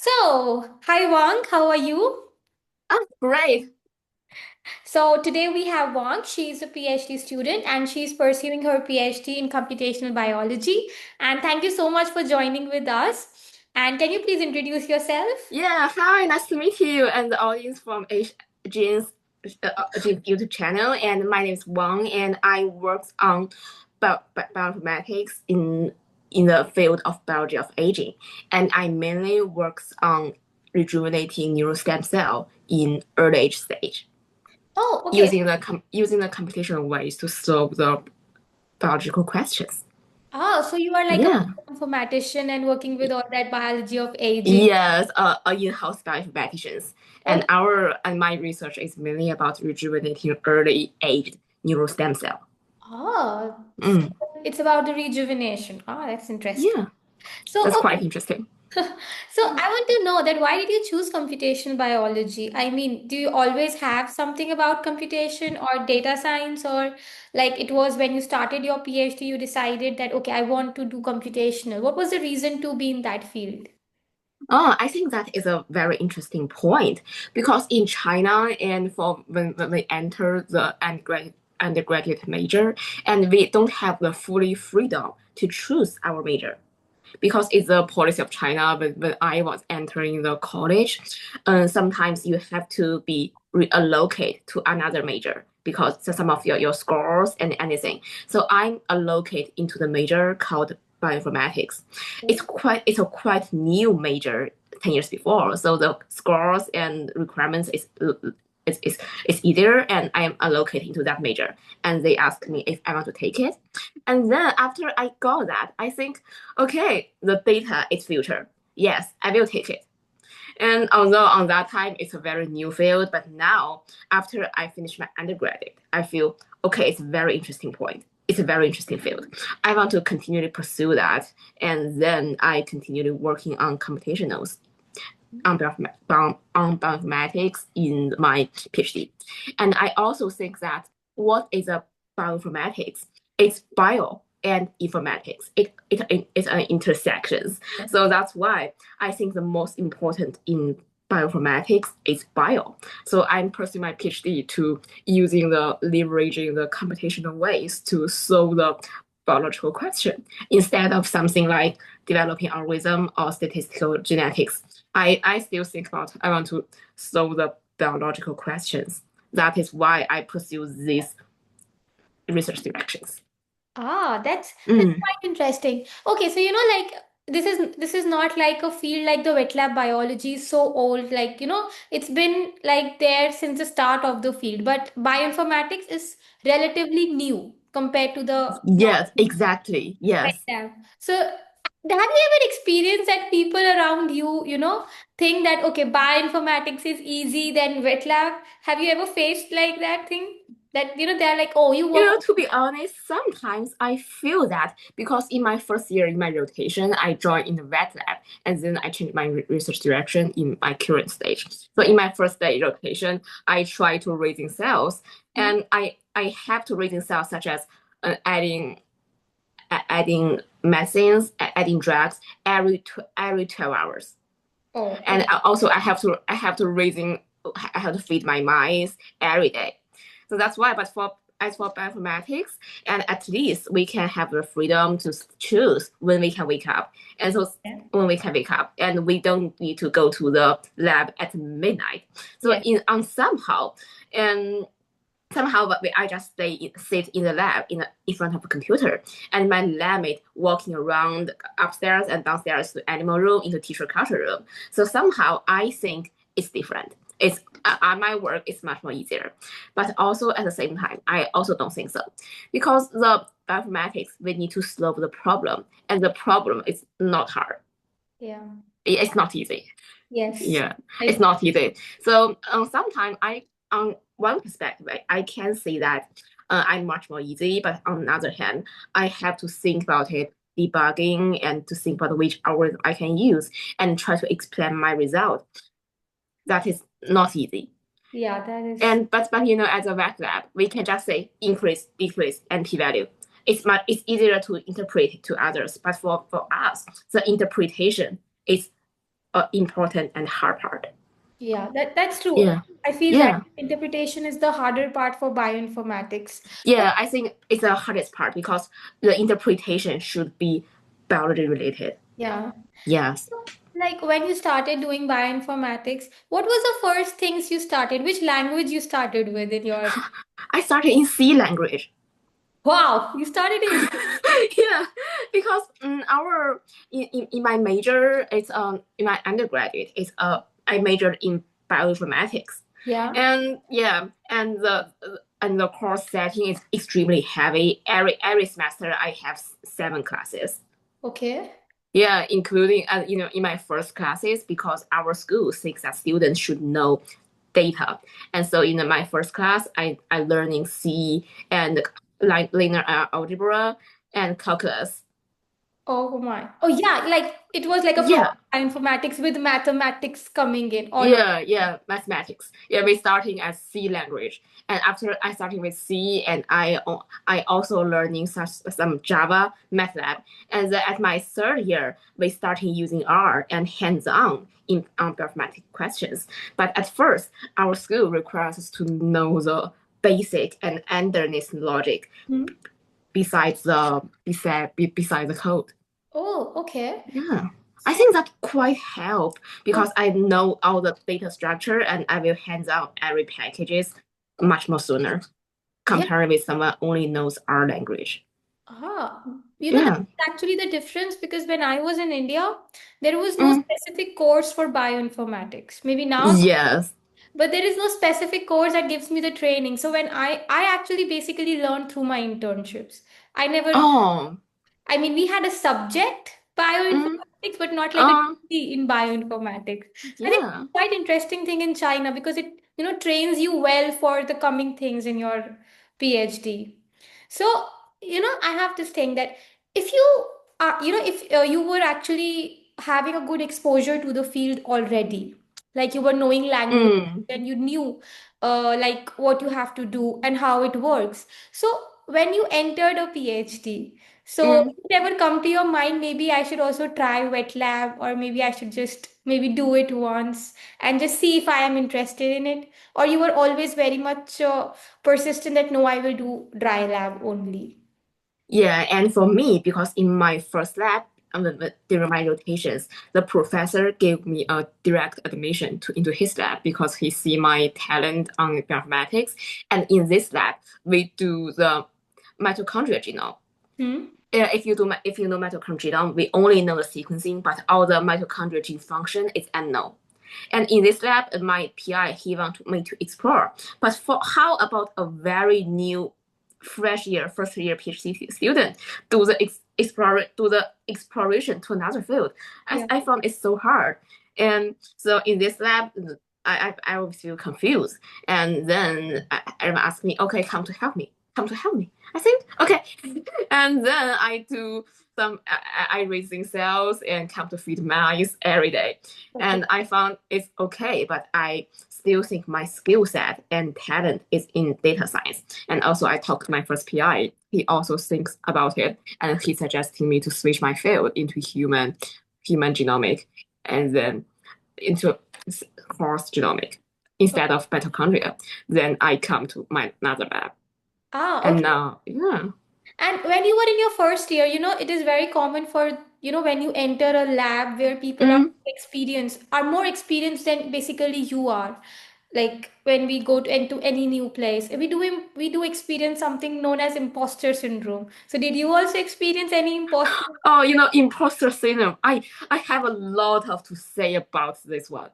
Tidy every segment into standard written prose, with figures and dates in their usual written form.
Hi Wang, how are you? Oh, great. So, today we have Wang. She's a PhD student and she's pursuing her PhD in computational biology. And thank you so much for joining with us. And can you please introduce yourself? Yeah, hi, nice to meet you and the audience from Jane's YouTube channel. And my name is Wang, and I work on bioinformatics in the field of biology of aging. And I mainly works on rejuvenating neural stem cell in early age stage Oh, okay. using the computational ways to solve the biological questions. So you are like a Yeah. informatician and working with all that biology of aging. Yes, in-house bioinformaticians. Okay. And my research is mainly about rejuvenating early aged neural stem cell. Oh, so Mm, it's about the rejuvenation. Oh, that's interesting. yeah, So, that's okay. quite interesting. So I want to know that why did you choose computational biology? I mean, do you always have something about computation or data science, or like it was when you started your PhD, you decided that, okay, I want to do computational. What was the reason to be in that field? Oh, I think that is a very interesting point because in China and for when we enter the undergraduate major and we don't have the fully freedom to choose our major. Because it's the policy of China. When I was entering the college, sometimes you have to be reallocated to another major because some of your scores and anything. So I'm allocated into the major called bioinformatics. It's a quite new major 10 years before. So the scores and requirements is easier and I am allocated into that major. And they asked me if I want to take it. And then after I got that, I think, okay, the data is future. Yes, I will take it. And although on that time it's a very new field, but now after I finish my undergraduate, I feel okay, it's a very interesting point. It's a very interesting field. I want to continue to pursue that, and then I continue working on computationals on bioinformatics in my PhD. And I also think that what is a bioinformatics? It's bio and informatics. It's an intersections. So that's why I think the most important in bioinformatics is bio. So I'm pursuing my PhD to using the leveraging the computational ways to solve the biological question instead of something like developing algorithm or statistical genetics. I still think about I want to solve the biological questions. That is why I pursue these research directions. That's Mm. quite interesting. Okay, so like this is not like a field like the wet lab biology is so old. Like, it's been like there since the start of the field, but bioinformatics is relatively new compared to the Yes, exactly. wet Yes. lab. So have you ever experienced that people around you, think that okay, bioinformatics is easy than wet lab? Have you ever faced like that thing? That they're like, oh, you You work. know, to be honest, sometimes I feel that because in my first year in my rotation, I joined in the wet lab and then I changed my research direction in my current stage. So in my first day rotation, I try to raising cells and I have to raising cells such as adding medicines, adding drugs every 12 hours. Oh, And also I have to raising I have to feed my mice every day. So that's why. But for as for bioinformatics, and at least we can have the freedom to choose when we can wake up. And so okay. when we can wake up, and we don't need to go to the lab at midnight. So Yes. in on somehow, and somehow but I just sit in the lab in front of a computer and my lab mate walking around upstairs and downstairs to animal room into teacher culture room. So somehow I think it's different. It's my work is much more easier, but also at the same time I also don't think so because the bioinformatics we need to solve the problem and the problem is not hard. Yeah. It's not easy. Yes. Yeah, it's I, not easy. So sometimes on one perspective, I can see that I'm much more easy, but on the other hand, I have to think about it, debugging, and to think about which algorithm I can use and try to explain my result. That is not easy. yeah, that is. And but you know, as a wet lab, we can just say increase, decrease, and p-value. It's easier to interpret to others, but for us, the interpretation is important and hard part. Yeah, that's true. Yeah, I feel that yeah, interpretation is the harder part for bioinformatics. But yeah. I think it's the hardest part because the interpretation should be biology related. yeah. Yes, Like when you started doing bioinformatics, what was the first things you started? Which language you started with in your... I started in C language. Wow, you started in... Yeah, because our in my major, it's in my undergraduate, it's I majored in bioinformatics, Yeah. and yeah, and the course setting is extremely heavy. Every semester I have 7 classes. Okay. Yeah, including in my first classes because our school thinks that students should know data, and so in my first class I learning C and linear algebra and calculus. Oh my. Oh yeah, like it was like a proper Yeah, informatics with mathematics coming in all of... yeah, mathematics. Yeah, we starting as C language, and after I starting with C, and I also learning some Java, MATLAB, and then at my third year we starting using R and hands-on in mathematics questions. But at first, our school requires us to know the basic and underneath logic Hmm. beside the code. Oh, okay. Yeah. I think that quite help Oh, because I know all the data structure and I will hands on every packages much more sooner yeah. compared with someone only knows our language. Ah, that's Yeah. actually the difference because when I was in India, there was no Mm, specific course for bioinformatics. Maybe now, yes. but there is no specific course that gives me the training. So when I actually basically learned through my internships. I never... Oh. I mean, we had a subject, Mm, bioinformatics, but not like a um, degree in bioinformatics. I think yeah. quite interesting thing in China because it, trains you well for the coming things in your PhD. So, I have this thing that if you are, if you were actually having a good exposure to the field already, like you were knowing language Mm, and you knew like what you have to do and how it works. So when you entered a PhD, so mm. it never come to your mind, maybe I should also try wet lab, or maybe I should just maybe do it once and just see if I am interested in it. Or you were always very much persistent that no, I will do dry lab only. Yeah, and for me, because in my first lab, during my rotations, the professor gave me a direct admission into his lab because he see my talent on mathematics. And in this lab, we do the mitochondria genome. Hmm? If you know mitochondria genome, we only know the sequencing, but all the mitochondria gene function is unknown. And in this lab, my PI he want me to explore. But for how about a very new first year PhD student do the exploration to another field? Yeah. I found it so hard. And so in this lab, I always feel confused. And then everyone asked me, okay, come to help me. Come to help me. I think, okay. And then I do some I raising cells and come to feed mice every day. Okay. And I found it's okay, but I still think my skill set and talent is in data science. And also I talked to my first PI. He also thinks about it and he suggesting me to switch my field into human genomic and then into horse genomic instead of mitochondria. Then I come to my another lab. Ah, And okay. now, yeah. And when you were in your first year, it is very common for, when you enter a lab where people Mm. are more experienced than basically you are. Like when we go into any new place, we do experience something known as imposter syndrome. So did you also experience any imposter? Oh, imposter syndrome. I have a lot of to say about this one.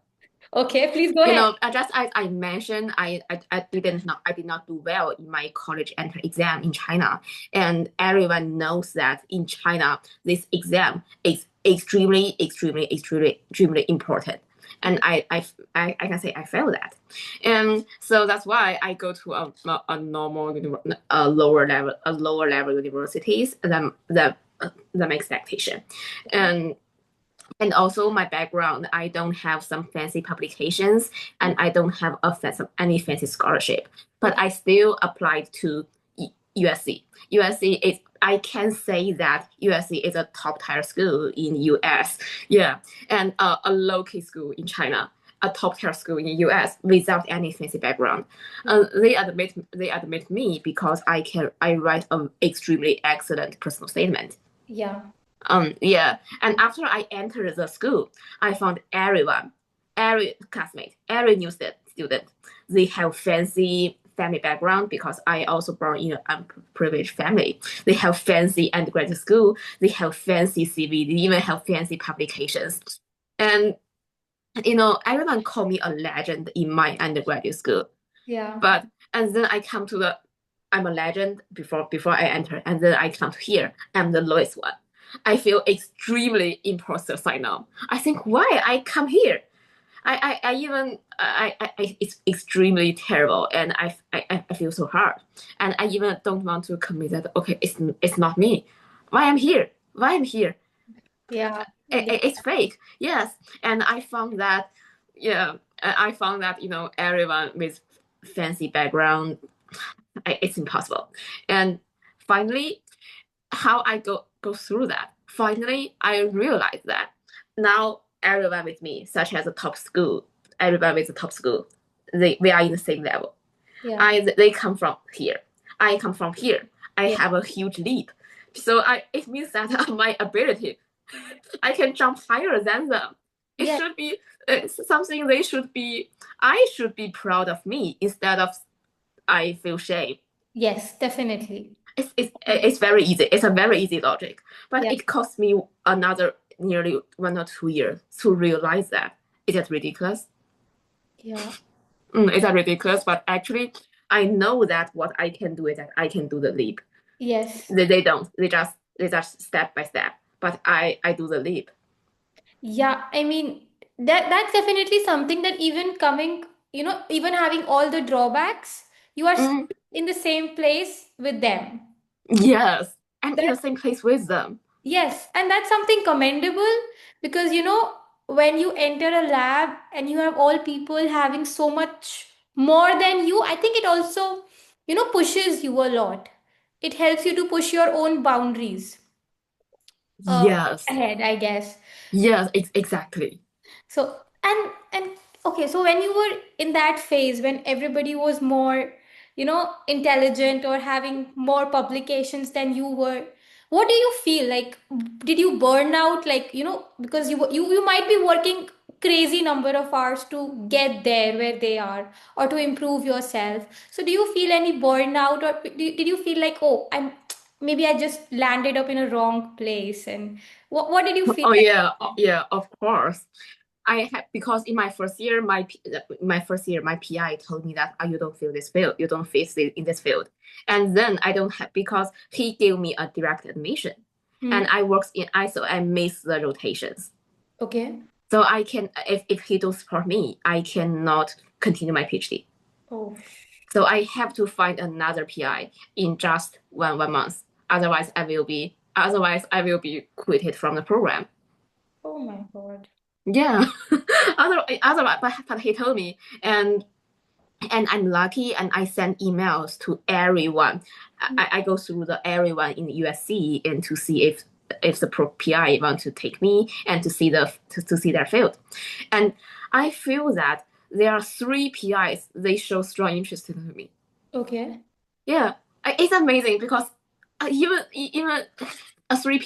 Okay, please go ahead. Just as I mentioned, I did not do well in my college entrance exam in China, and everyone knows that in China this exam is extremely important. And I can say I failed that, and so that's why I go to a normal lower level universities than my expectation, and also my background, I don't have some fancy publications and I don't have any fancy scholarship, but I still applied to USC. USC is I can say that USC is a top tier school in US. Yeah, and a low key school in China, a top tier school in US without any fancy background. Yeah. They admit me because I write an extremely excellent personal statement. Yeah. Yeah, and after I entered the school, I found every classmate, every new student, they have fancy family background because I also born in an unprivileged family. They have fancy undergraduate school, they have fancy CV, they even have fancy publications. And everyone call me a legend in my undergraduate school. Yeah. But and then I come to the I'm a legend before I enter, and then I come to here, I'm the lowest one. I feel extremely imposter right now. I think why I come here. I even it's extremely terrible, and I feel so hard, and I even don't want to commit that. Okay, it's not me. Why I'm here? Why I'm here? Yeah. Yeah. It's fake. Yes, and I found that. Yeah, I found that everyone with fancy background, it's impossible. And finally, how I go through that. Finally, I realized that now everyone with me, such as a top school, everyone with a top school, we are in the same level. Yeah. They come from here. I come from here. I Yeah. have a huge leap. So it means that my ability, I can jump higher than them. It Yeah. should be something I should be proud of me instead of I feel shame. Yes, definitely. It's very easy. It's a very easy logic, but Yeah. it cost me another nearly 1 or 2 years to realize that. Is that ridiculous? Yeah. Is that ridiculous? But actually, I know that what I can do is that I can do the leap. Yes. They don't. They just step by step. But I do the leap. Yeah, I mean that's definitely something that even coming, even having all the drawbacks, you are still Mm, in the same place with them. yes, I'm in That the same place with them. yes, and that's something commendable because when you enter a lab and you have all people having so much more than you, I think it also, pushes you a lot. It helps you to push your own boundaries uh Yes, ahead, I guess. yes, exactly. So and okay, so when you were in that phase when everybody was more, intelligent or having more publications than you were, what do you feel like? Did you burn out? Like, because you might be working crazy number of hours to get there where they are or to improve yourself. So do you feel any burnout or did you feel like, oh, maybe I just landed up in a wrong place and what did you feel Oh like? yeah, of course. I had because in my first year, my PI told me that you don't feel this field, you don't fit in this field, and then I don't have because he gave me a direct admission, and Hmm. I worked in ISO and missed the rotations, Okay. so I can if he don't support me, I cannot continue my PhD. Oh, So I have to find another PI in just one month. Otherwise I will be quitted from the program. oh my God. Yeah. Otherwise, but he told me, and I'm lucky, and I send emails to everyone. I go through the everyone in the USC and to see if the PI want to take me and to see their field, and I feel that there are three PIs they show strong interest in me. Okay. Yeah, it's amazing because even a three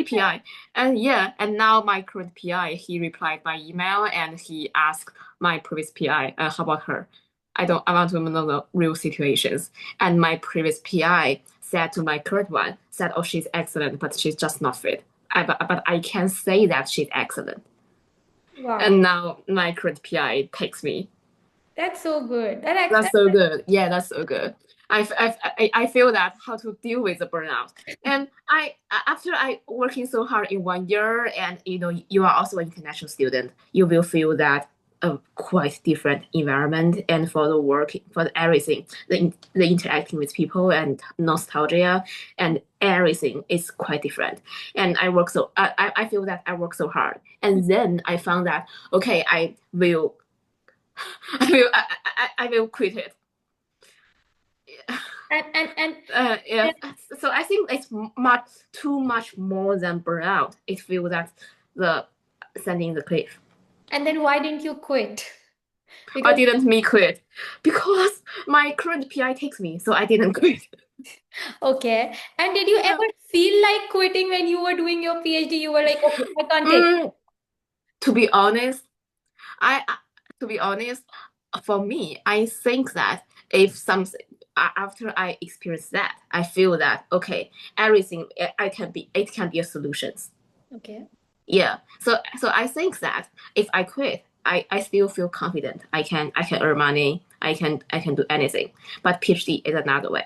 PI, and yeah, and now my current PI he replied by email and he asked my previous PI, how about her? I want to know the real situations. And my previous PI said to my current one, said, oh, she's excellent, but she's just not fit. But I can say that she's excellent. Wow. And now my current PI takes me. That's so good. That's so good. Yeah, that's so good. I feel that how to deal with the burnout. And after I working so hard in 1 year, and you are also an international student, you will feel that a quite different environment, and for the work, for everything, the interacting with people and nostalgia and everything is quite different. And I feel that I work so hard, and then I found that okay, I will I will quit it. And Yeah. So I think it's much too much more than burnout. It feels that the sending the cliff. and then why didn't you quit? I Because didn't me quit because my current PI takes me, so I didn't quit. okay. And did you Yeah. ever feel like quitting when you were doing your PhD? You were like, okay, I can't take. Mm, to be honest, I to be honest, for me, I think that if something after I experience that, I feel that okay, everything it can be a solution. Okay. Yeah. So I think that if I quit, I still feel confident. I can earn money. I can do anything. But PhD is another way.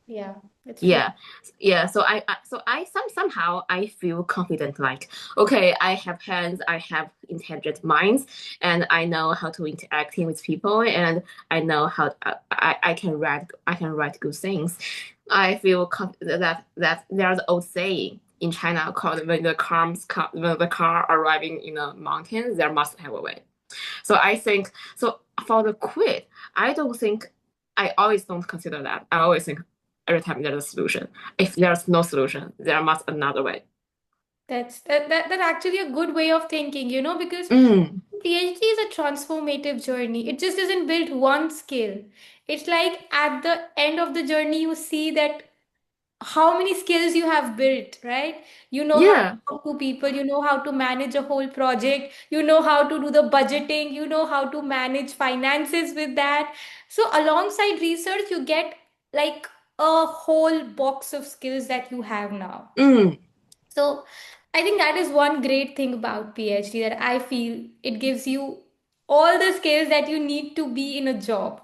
Yeah, it's true. Yeah, yeah. So I somehow I feel confident. Like okay, I have hands, I have intelligent minds, and I know how to interacting with people, and I know how I can write good things. I feel that there's an old saying in China called when the car arriving in a mountain, there must have a way. So I think so for the quit, I don't think I always don't consider that. I always think every time there's a solution. If there's no solution, there must another way. That's actually a good way of thinking, because Mm, PhD is a transformative journey. It just isn't built one skill. It's like at the end of the journey, you see that how many skills you have built, right? You know how to yeah. talk to people, you know how to manage a whole project, you know how to do the budgeting, you know how to manage finances with that. So, alongside research, you get like a whole box of skills that you have now. Mm, So I think that is one great thing about PhD that I feel it gives you all the skills that you need to be in a job.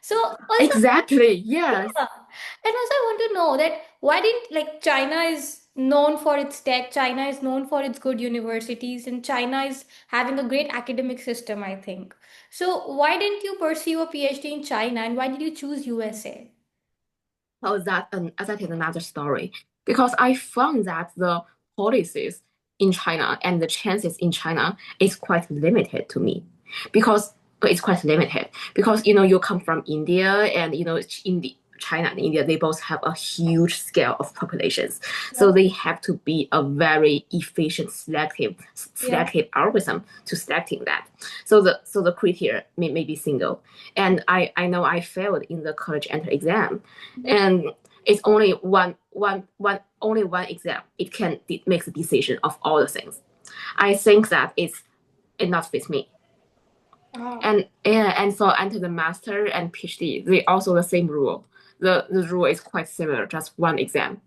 So also, exactly. Yes. yeah. And also I want to know that why didn't like China is known for its tech, China is known for its good universities, and China is having a great academic system, I think. So why didn't you pursue a PhD in China and why did you choose USA? Oh, that is another story because I found that the policies in China and the chances in China is quite limited to me because it's quite limited because you come from India and in China and India they both have a huge scale of populations, so Yeah. they have to be a very efficient Yeah. selective algorithm to selecting that. So the criteria may be single, and I know I failed in the college entry exam, and it's only one exam. It can make the decision of all the things. I think that it not fits me. Wow. And for enter the master and PhD, they also the same rule. The rule is quite similar, just one exam.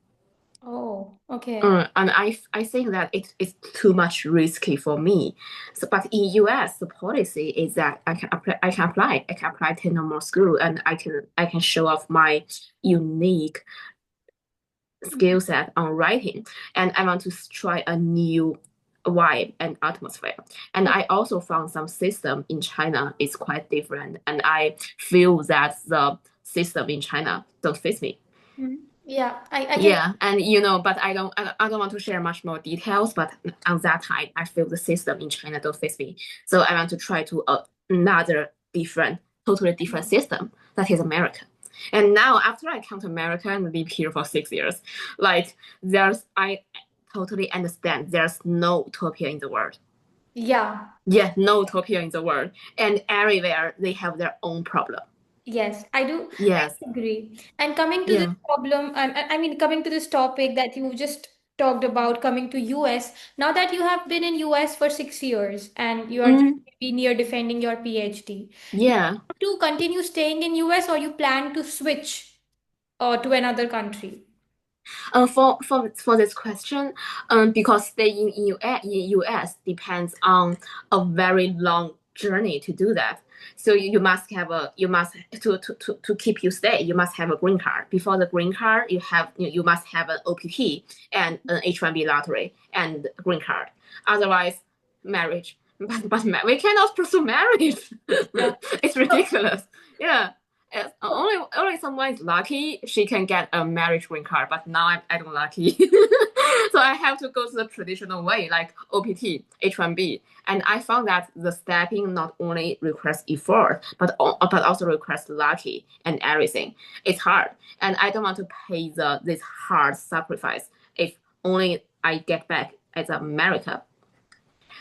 Oh, okay. And I think that it's too much risky for me. So, but in US, the policy is that I can apply 10 or more school, and I can show off my unique skill set on writing, and I want to try a new vibe and atmosphere. And I also found some system in China is quite different, and I feel that the system in China don't fit me. Mhm. Yeah, I can. Yeah, and but I don't want to share much more details. But on that time, I feel the system in China don't fit me, so I want to try to another totally different system that is America. And now after I come to America and live here for 6 years, like I totally understand there's no utopia in the world. Yeah, Yeah, no utopia in the world, and everywhere they have their own problem. yes, I do. Yes, I agree. And coming to this yeah. problem, I mean, coming to this topic that you just talked about, coming to US, now that you have been in US for 6 years and you are just Mm, be near defending your PhD, you yeah. want to continue staying in US or you plan to switch to another country? For this question, because staying in US depends on a very long journey to do that. So you must have you must to keep you stay. You must have a green card. Before the green card, you must have an OPT and an H-1B lottery and green card. Otherwise, marriage. But we cannot pursue marriage. Yeah. It's So, ridiculous. Yeah. only someone is lucky she can get a marriage green card, but now I don't lucky. So I have to go to the traditional way, like OPT, H1B. And I found that the stepping not only requires effort, but also requires lucky and everything. It's hard, and I don't want to pay this hard sacrifice if only I get back as America.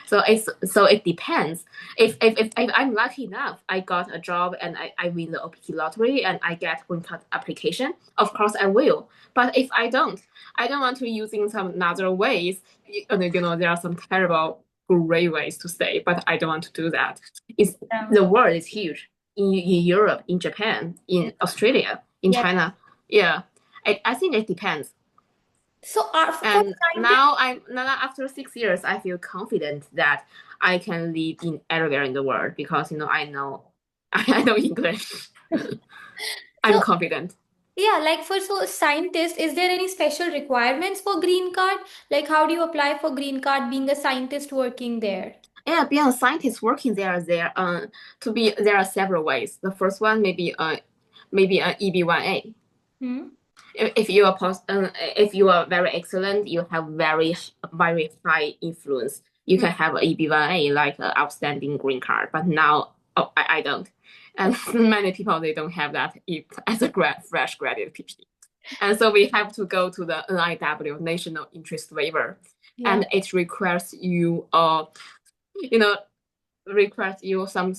So it depends. If I'm lucky enough, I got a job and I win the OPT lottery and I get green card application, of course I will. But if I don't want to using some other ways. There are some terrible gray ways to say, but I don't want to do that. It's Yeah. the world is huge in Europe, in Japan, in Australia, in Yeah. China. Yeah, I think it depends. So, for And scientists, now after 6 years, I feel confident that I can live in anywhere in the world because I know English. I'm so confident. yeah, like for so scientists, is there any special requirements for green card? Like, how do you apply for green card being a scientist working there? Yeah, being a scientist working there are several ways. The first one maybe an EB1A. Hmm? If you are very excellent, you have very high influence. You Hmm. can have a EB1A like an outstanding green card. But now, I don't, and Okay. many people they don't have that as a fresh graduate PhD, and so we have to go to the NIW National Interest Waiver, Yeah. and it you know requires you some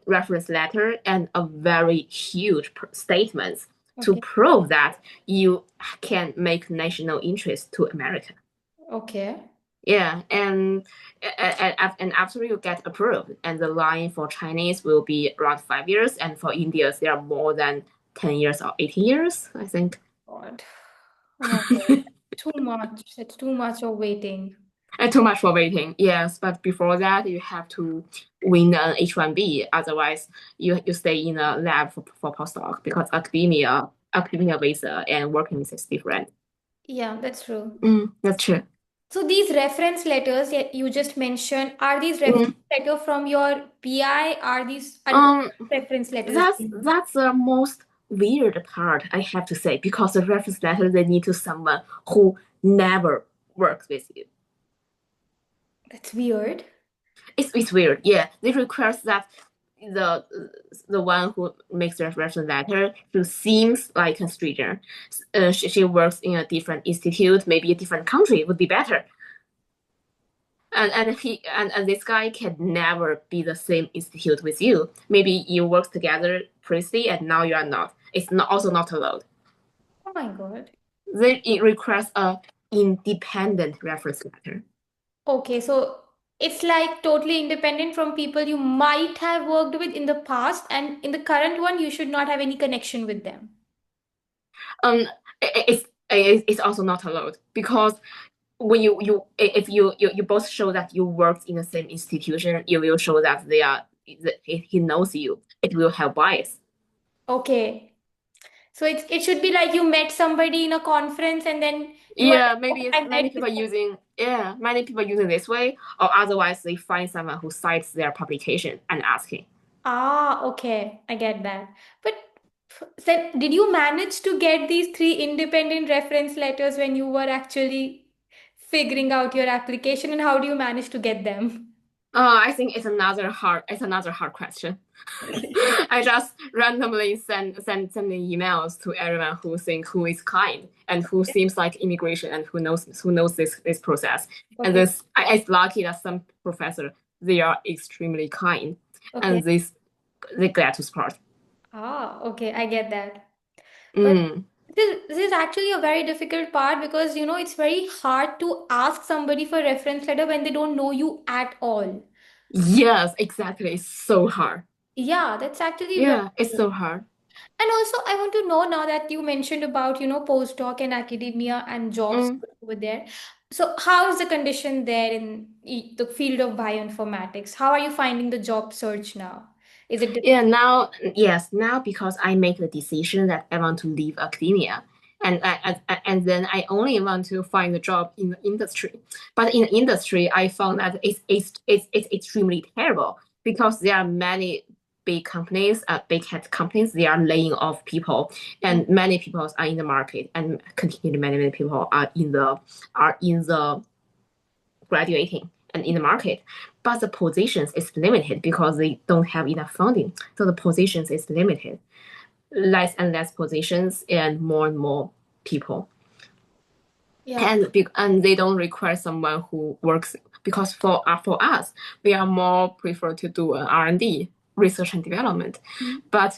reference letter and a very huge statement to Okay. prove that you can make national interest to America. Okay. Yeah, and after you get approved, and the line for Chinese will be around 5 years, and for Indians there are more than 10 years or 80 years, I think. God. Oh my God. Too much. It's too much of waiting. And too much for waiting, yes. But before that, you have to win an H1B. Otherwise, you stay in a lab for postdoc because academia visa and working visa is different. Yeah, that's true. That's true. So these reference letters you just mentioned, are these reference Mm, letter from your PI? Are these um, reference letters? that's the most weird part I have to say because the reference letter they need to someone who never works with you. That's weird. It's weird. Yeah, they require that the the one who makes the reference letter who seems like a stranger. She works in a different institute, maybe a different country would be better. And this guy can never be the same institute with you. Maybe you work together previously and now you are not. It's not also not allowed. Oh my God. Then it requires a independent reference letter. Okay, so it's like totally independent from people you might have worked with in the past, and in the current one, you should not have any connection with them. Um, it's also not allowed because when you if you both show that you worked in the same institution, you will show that he knows you. It will have bias. Okay. So it should be like you met somebody in a conference and then you are Yeah, like, maybe "Oh, it's I met this person." many people using this way, or otherwise they find someone who cites their publication and asking. Ah, okay. I get that. But then did you manage to get these three independent reference letters when you were actually figuring out your application, and how do you manage to get them? I think it's another hard question. Okay. I just randomly sending emails to everyone who is kind and who seems like immigration and who knows this process. And Okay. it's lucky that some professor they are extremely kind Okay. and they glad to support. Ah, okay. I get that. But Mm. this is actually a very difficult part because it's very hard to ask somebody for reference letter when they don't know you at all. Yes, exactly. It's so hard. Yeah, that's actually very Yeah, it's true. so hard. And also, I want to know now that you mentioned about, postdoc and academia and jobs Mm. over there. So, how is the condition there in the field of bioinformatics? How are you finding the job search now? Is it Yeah, now, yes, now because I make the decision that I want to leave academia, and then I only want to find a job in the industry. But in the industry, I found that it's extremely terrible because there are many big companies, big tech companies, they are laying off people, and many people are in the market, and continue many people are in the graduating and in the market, but the positions is limited because they don't have enough funding. So the positions is limited, less and less positions, and more people. Yeah. And they don't require someone who works, because for us we are more prefer to do an R&D, research and development. Mhm. But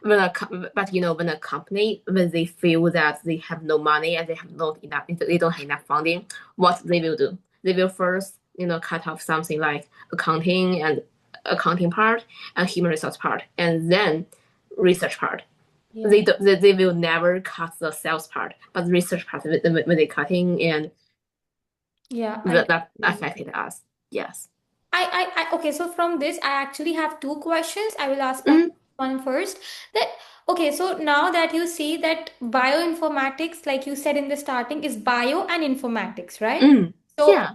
when a company, when they feel that they have no money and they don't have enough funding, what they will do, they will first cut off something like accounting part and human resource part, and then research part. Yeah. They will never cut the sales part, but the research part, when they cutting, and Yeah, I that agree. affected us. Yes. Okay, so from this, I actually have two questions. I will ask my Mm, one first. That okay, so now that you see that bioinformatics, like you said in the starting, is bio and informatics, right? mm, So yeah.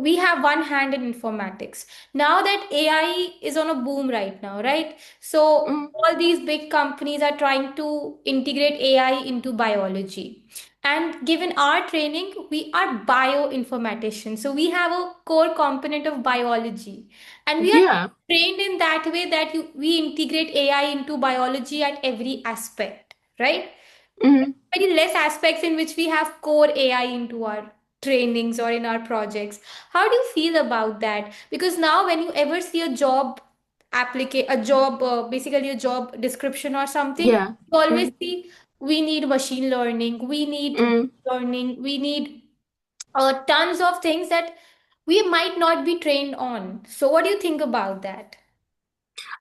we have one hand in informatics. Now that AI is on a boom right now, right? So Mm, all these big companies are trying to integrate AI into biology. And given our training, we are bioinformaticians. So we have a core component of biology. And we are yeah. trained in that way that we integrate AI into biology at every aspect, right? Mm, Very less aspects in which we have core AI into our trainings or in our projects. How do you feel about that? Because now when you ever see a job basically a job description or something, yeah. you always Mm, see we need machine learning, we need mm. learning, we need tons of things that we might not be trained on. So what do you think about that?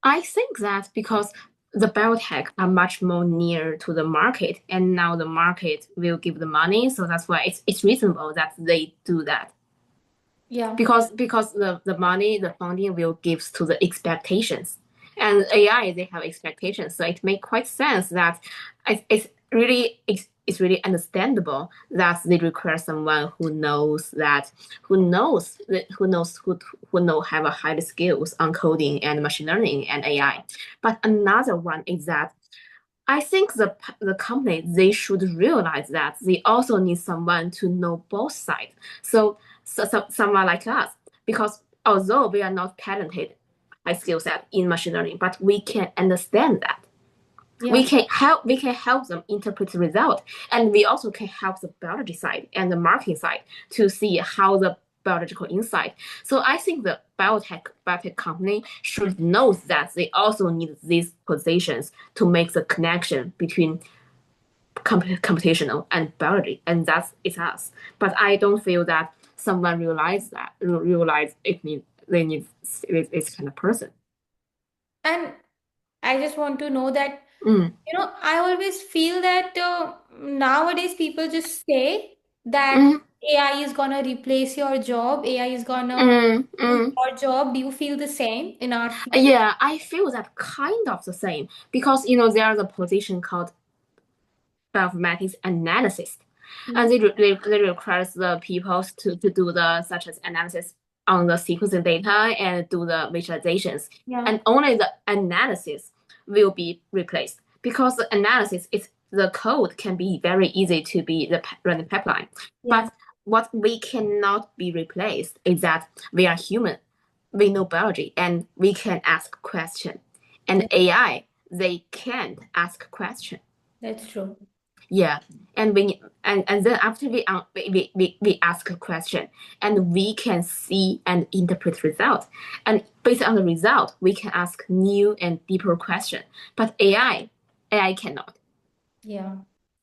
I think that because the biotech are much more near to the market, and now the market will give the money, so that's why it's reasonable that they do that. Yeah. Because the money, the funding will gives to the expectations, and AI, they have expectations, so it makes quite sense that it's really understandable that they require someone who know have a high skills on coding and machine learning and AI. But another one is that I think the company, they should realize that they also need someone to know both sides. So someone like us, because although we are not talented high skill set in machine learning, but we can understand that. Yeah. We can help them interpret the result, and we also can help the biology side and the marketing side to see how the biological insight. So I think the biotech company should know that they also need these positions to make the connection between computational and biology, and that's it's us. But I don't feel that someone realize they need this kind of person. And I just want to know that, Mm, I always feel that nowadays people just say that mm, AI is gonna replace your job, AI is gonna mm, do mm. your job. Do you feel the same in our field? Yeah, I feel that kind of the same because there's a position called bioinformatics analysis, and Mhm. they require the people to do the such as analysis on the sequencing data and do the visualizations, Yeah, and only the analysis will be replaced because the analysis is the code can be very easy to be the running pipeline, yeah, but what we cannot be replaced is that we are human, we know biology, and we can ask question, and yeah, AI, they can't ask question. that's true. Yeah, and then after we ask a question, and we can see and interpret result, and based on the result we can ask new and deeper question. But AI cannot. Yeah,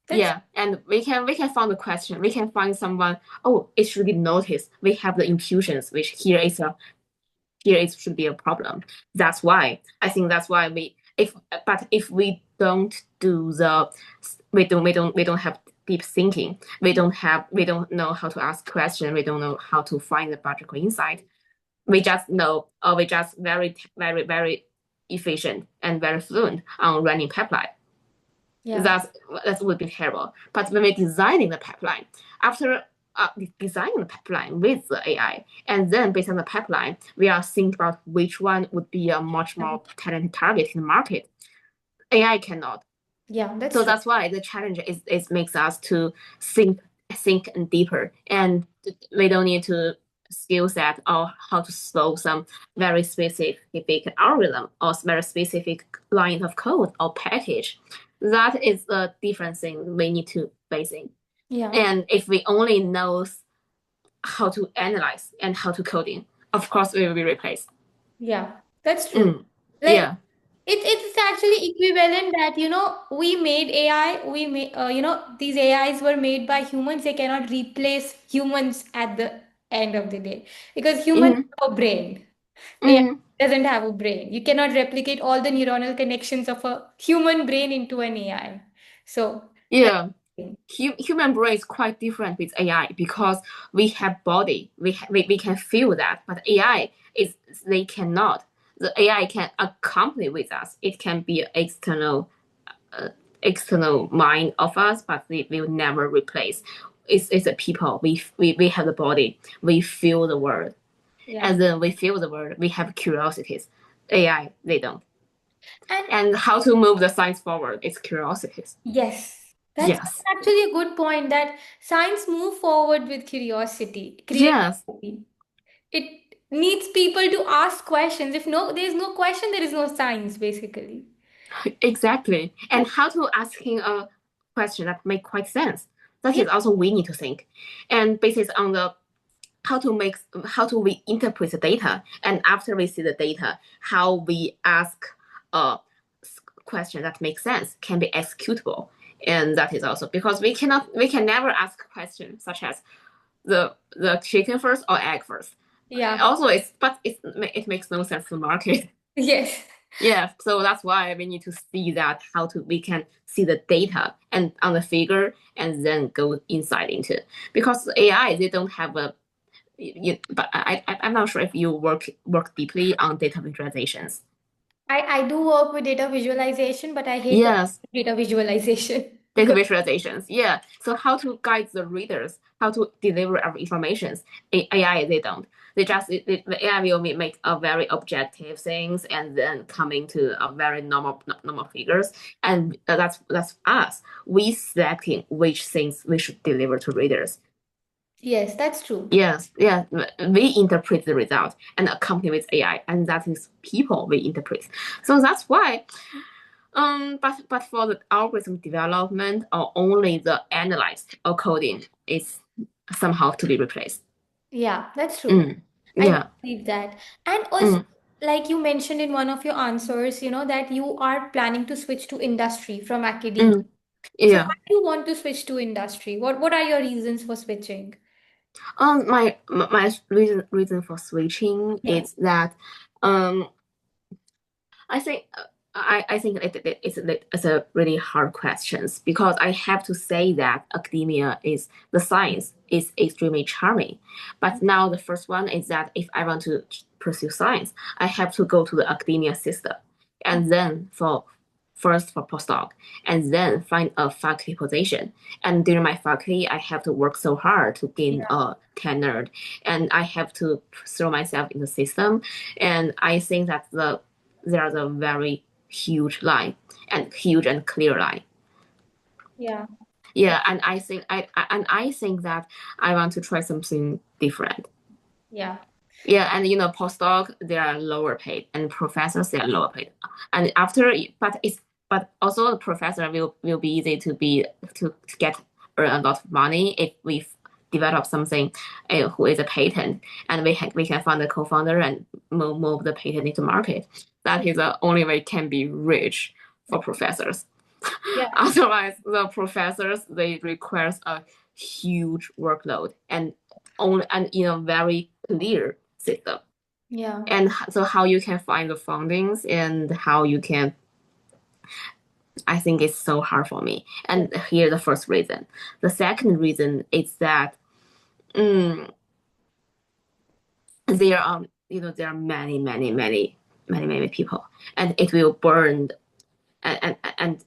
that's Yeah, and we can find the question. We can find someone. Oh, it should be noticed. We have the intuitions, which here it should be a problem. That's why I think that's why if we don't do the we don't have deep thinking. We don't know how to ask questions. We don't know how to find the logical insight. We just know, or we just very efficient and very fluent on running pipeline. yeah, That's that would be terrible. But when we're designing the pipeline, after design the pipeline with the AI. And then based on the pipeline, we are thinking about which one would be a much more talented target in the market. AI cannot. Yeah, that's So true. that's why the challenge is makes us to think deeper, and we don't need to skill set or how to solve some very specific algorithm or very specific line of code or package. That is a different thing we need to facing. Yeah. And if we only know how to analyze and how to coding, of course we will be replaced. Yeah, that's true. Mm. Like Yeah, it's actually equivalent that, we made AI, these AIs were made by humans. They cannot replace humans at the end of the day because humans mm, have a brain. AI mm, doesn't have a brain. You cannot replicate all the neuronal connections of a human brain into an AI. So that's yeah. the thing. Human brain is quite different with AI because we have body, we can feel that, but AI is they cannot. The AI can accompany with us. It can be uh, external mind of us, but we will never replace. It's a people. We have the body. We feel the world, Yeah. and then we feel the world. We have curiosities. AI they don't. And And how to move the science forward? It's curiosities. yes, that's Yes. actually a good point that science move forward with curiosity, Yes. creativity. It needs people to ask questions. If there's no question, there is no science, basically. Exactly. And how to asking a question that make quite sense. That Yeah, is also we need to think. And based on the how to we interpret the data, and after we see the data, how we ask a question that makes sense can be executable. And that is also because we can never ask questions such as the chicken first or egg first. yeah, Also it makes no sense to the market. yes, Yeah, so that's why we need to see that how to we can see the data and on the figure and then go inside into it. Because AI they don't have a but I'm not sure if you work deeply on data visualizations. I do work with data visualization, but I hate the Yes, data visualization data because visualizations. Yeah. So how to guide the readers, how to deliver our informations. AI they don't. They just the AI will make a very objective things and then coming to a very normal figures. And that's us. We selecting which things we should deliver to readers. yes, that's true. Yes, yeah, we interpret the result and accompany with AI, and that is people we interpret. So that's why but for the algorithm development or only the analyzed or coding is somehow to be replaced. Yeah, that's true. Mm. I do Yeah. believe that. And also, Mm. like you mentioned in one of your answers, that you are planning to switch to industry from academia. Mm. So Yeah. why do you want to switch to industry? What are your reasons for switching? My reason for switching Yeah. is that um I think I think it's a really hard questions because I have to say that academia is the science is extremely charming, but now the first one is that if I want to pursue science, I have to go to the academia system, and then first for postdoc, and then find a faculty position. And during my faculty, I have to work so hard to gain Yeah. a tenure, and I have to throw myself in the system. And I think that there's a very huge line and huge and clear line. Yeah. Yeah, and I think that I want to try something different. Yeah. Yeah, and postdoc they are lower paid, and professors they are lower paid. And after, but also the professor will be easy to get earn a lot of money if we develop something who is a patent, and we can find a co-founder and move the patent into market. That is the only way can be rich for professors. Yeah. Otherwise, the professors they requires a huge workload and only and in a very clear system. Yeah. And so how you can find the fundings and how you can, I think it's so hard for me. And here the first reason. The second reason is that mm, there are there are many people, and it will burn and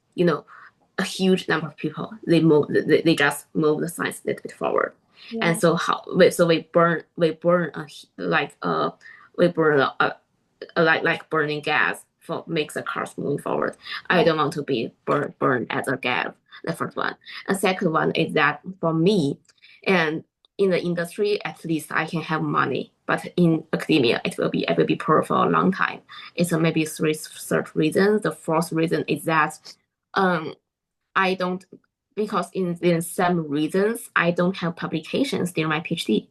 a huge number of people they just move the science a little bit forward. And Yeah. so we burn we burn like burning gas for makes the cars moving forward. I Yeah. don't want to be burned as a gas. The first one. And second one is that for me, and in the industry, at least I can have money. But in academia, it will be poor for a long time. It's maybe three third reasons. The fourth reason is that um I don't because in some reasons I don't have publications during my PhD,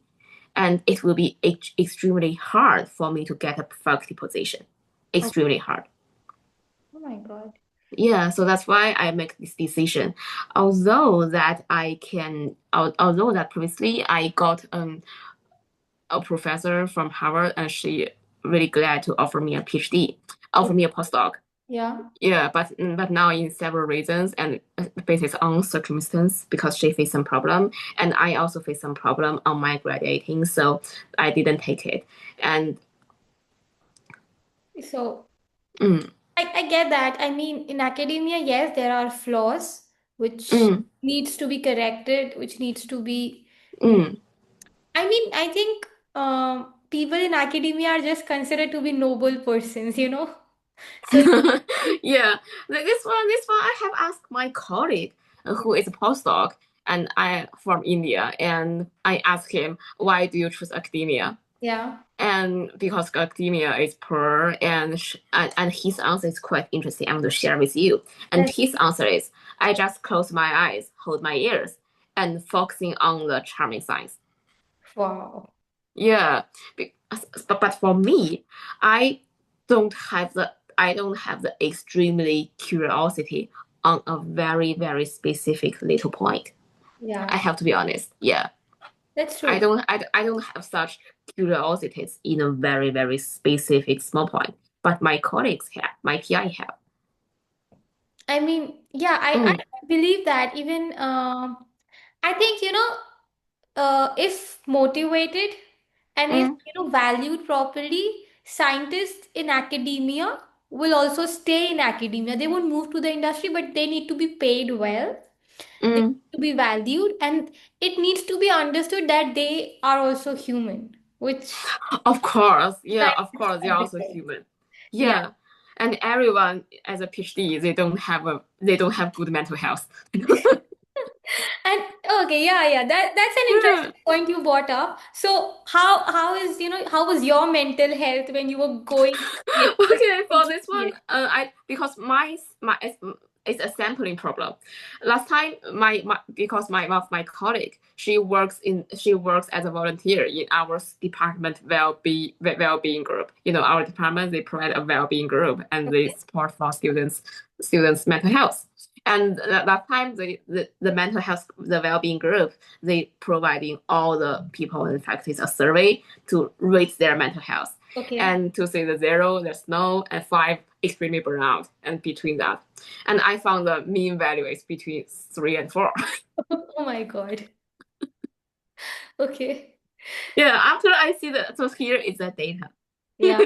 and it will be extremely hard for me to get a faculty position. Oh, Extremely hard. oh my God. Yeah, so that's why I make this decision. Although that previously I got a professor from Harvard, and she really glad to offer me a PhD, offer Oh, me a postdoc. yeah. Yeah, but now in several reasons and based on circumstance, because she faced some problem and I also faced some problem on my graduating, so I didn't take it. And So mm, I get that. I mean, in academia, yes, there are flaws which mm, needs to be corrected, which needs to be, mm. I mean, I think people in academia are just considered to be noble persons, you know? So, Yeah, this one I have asked my colleague who is a postdoc and I from India, and I asked him, why do you choose academia? yeah, And because academia is poor, and his answer is quite interesting. I'm going to share with you. And that, his answer is, I just close my eyes, hold my ears, and focusing on the charming signs. wow. Yeah, but for me, I I don't have the extremely curiosity on a very very specific little point. I Yeah, have to be honest. Yeah. that's I true. don't I don't have such curiosities in a very, very specific small point. But my colleagues have, my PI have. I mean, yeah, I Mm, believe that even, I think, if motivated and if, mm, valued properly, scientists in academia will also stay in academia. They won't move to the industry, but they need to be paid well. They mm. need to be valued, and it needs to be understood that they are also human, which Of course, yeah, of scientists course, they're also understand. human. Yeah. Yeah. And everyone as a PhD, they don't have good mental health. And okay, yeah, yeah. That's an Yeah. interesting point you brought up. So how was your mental health when you were going Okay, for this one, PhD? I because my it's a sampling problem. Last time, because my one of my colleague, she works as a volunteer in our department well-being group. Our department, they provide a well-being group and they support for students mental health. And that time, the mental health, the well-being group, they providing all the people and faculties a survey to rate their mental health, Okay. and to say the zero, there's no, and five, extremely burnout, and between that. And I found the mean value is between 3 and 4. Oh my God. Okay. Yeah, after I see so here is the data. Yeah.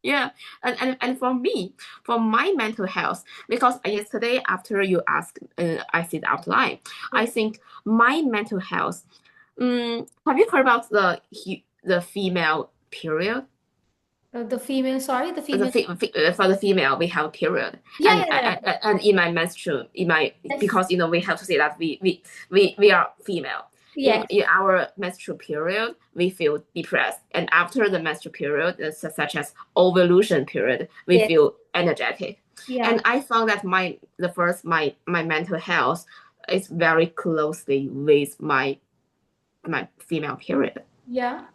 Yeah, and for me, for my mental health, because yesterday after you asked, I see the outline. I Yeah. think my mental health. Have you heard about the female period? The female, sorry, the the female. for the female we have a period, Yeah, and yeah, yeah. in my menstrual, Yes. because we have to say that we are female. in, Yes. in our menstrual period we feel depressed, and after the menstrual period, such as ovulation period, we Yes. feel energetic. Yeah. And I found that my mental health is very closely with my female period. Yeah.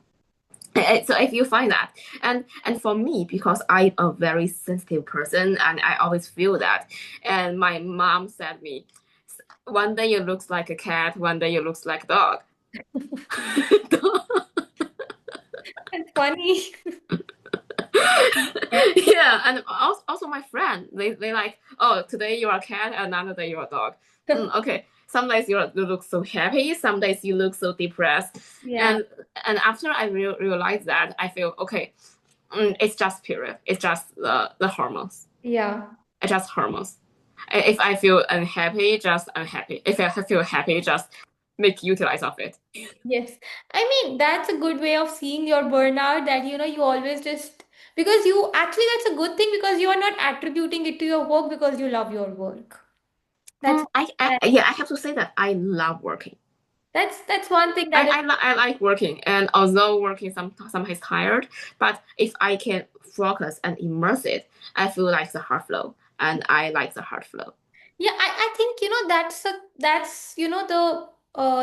So if you find that, and for me, because I'm a very sensitive person and I always feel that, and my mom said me, one day you looks like a cat, one day you looks like a dog. It's funny. Yeah, and also my friend, they like, oh, today you're a cat, another day you're a dog. Okay, some days you look so happy, some days you look so depressed. Yeah. And after I realized that, I feel okay. It's just period. It's just the hormones. Yeah. It's just hormones. If I feel unhappy, just unhappy. If I feel happy, just make utilize of it. Yes. I mean, that's a good way of seeing your burnout that, you always just, because you actually, that's a good thing because you are not attributing it to your work because you love your work. That's, Yeah, I have to say that I love working. that's one thing that is, I like working, and although working sometimes tired, but if I can focus and immerse it, I feel like the hard flow, and I like the hard flow. yeah, I think,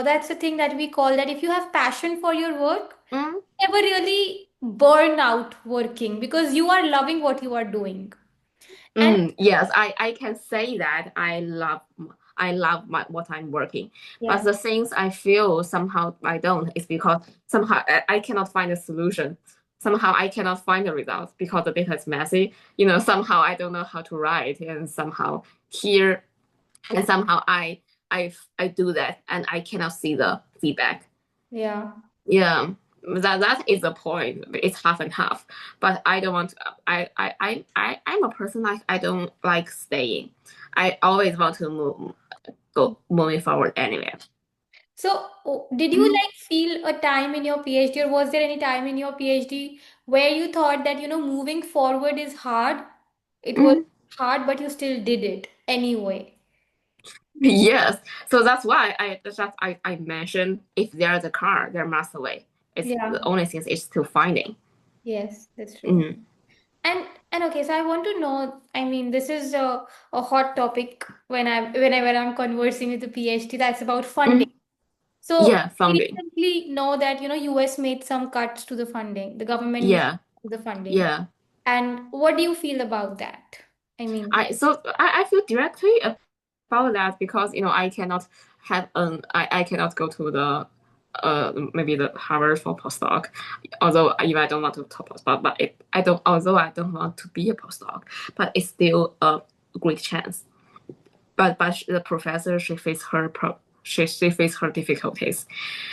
that's the thing that we call that if you have passion for your work, Mm, never really burn out working because you are loving what you are doing. And yes, I can say that I love what I'm working, but yeah, the things I feel somehow I don't is because somehow I cannot find a solution. Somehow I cannot find a result because the data is messy. Somehow I don't know how to write, and somehow here and somehow I do that and I cannot see the feedback. yeah. Yeah, that is the point. It's half and half. But I don't want to, I'm a person like I don't like staying. I always want to go moving forward anywhere. So, did you Mm, like feel a time in your PhD, or was there any time in your PhD where you thought that, moving forward is hard? It was mm. hard, but you still did it anyway. Yes. So that's why I mentioned if there's a car, there must a way. It's the Yeah. only thing is to finding. Yes, that's true. Mm, And okay, so I want to know, I mean, this is a hot topic whenever I'm conversing with a PhD, that's about funding. mm. So Yeah, we funding. recently know that, US made some cuts to the funding. The government made Yeah, to the funding. yeah. And what do you feel about that? I mean, I feel directly about that because I cannot I cannot go to the maybe the Harvard for postdoc, although even I don't want to top postdoc, but I don't although I don't want to be a postdoc, but it's still a great chance. But the professor she faced her difficulties,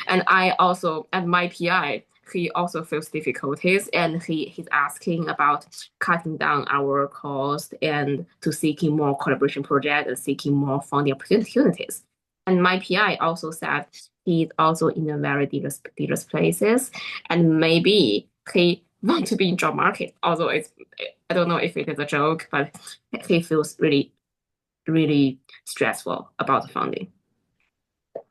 and I also and my PI he also feels difficulties, and he's asking about cutting down our cost and to seeking more collaboration projects and seeking more funding opportunities. And my PI also said he's also in a very dangerous places, and maybe he want to be in job market. Although I don't know if it is a joke, but he feels really stressful about the funding.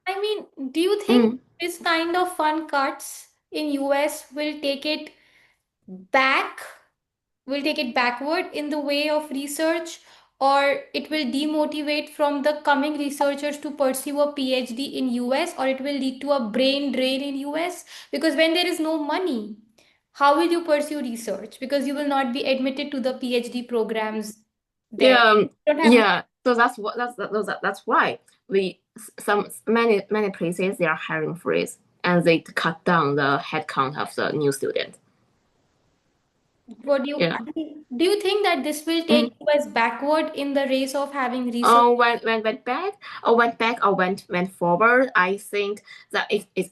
I mean, do you think Mm. this kind of fund cuts in US back will take it backward in the way of research, or it will demotivate from the coming researchers to pursue a PhD in US, or it will lead to a brain drain in US because when there is no money, how will you pursue research because you will not be admitted to the PhD programs there. Yeah, You don't have yeah. So that's why we some many places they are hiring freeze and they cut down the headcount of the new student. what do you Yeah. do you think that this will take Mm. US backward in the race of having research? When went back or went forward, I think that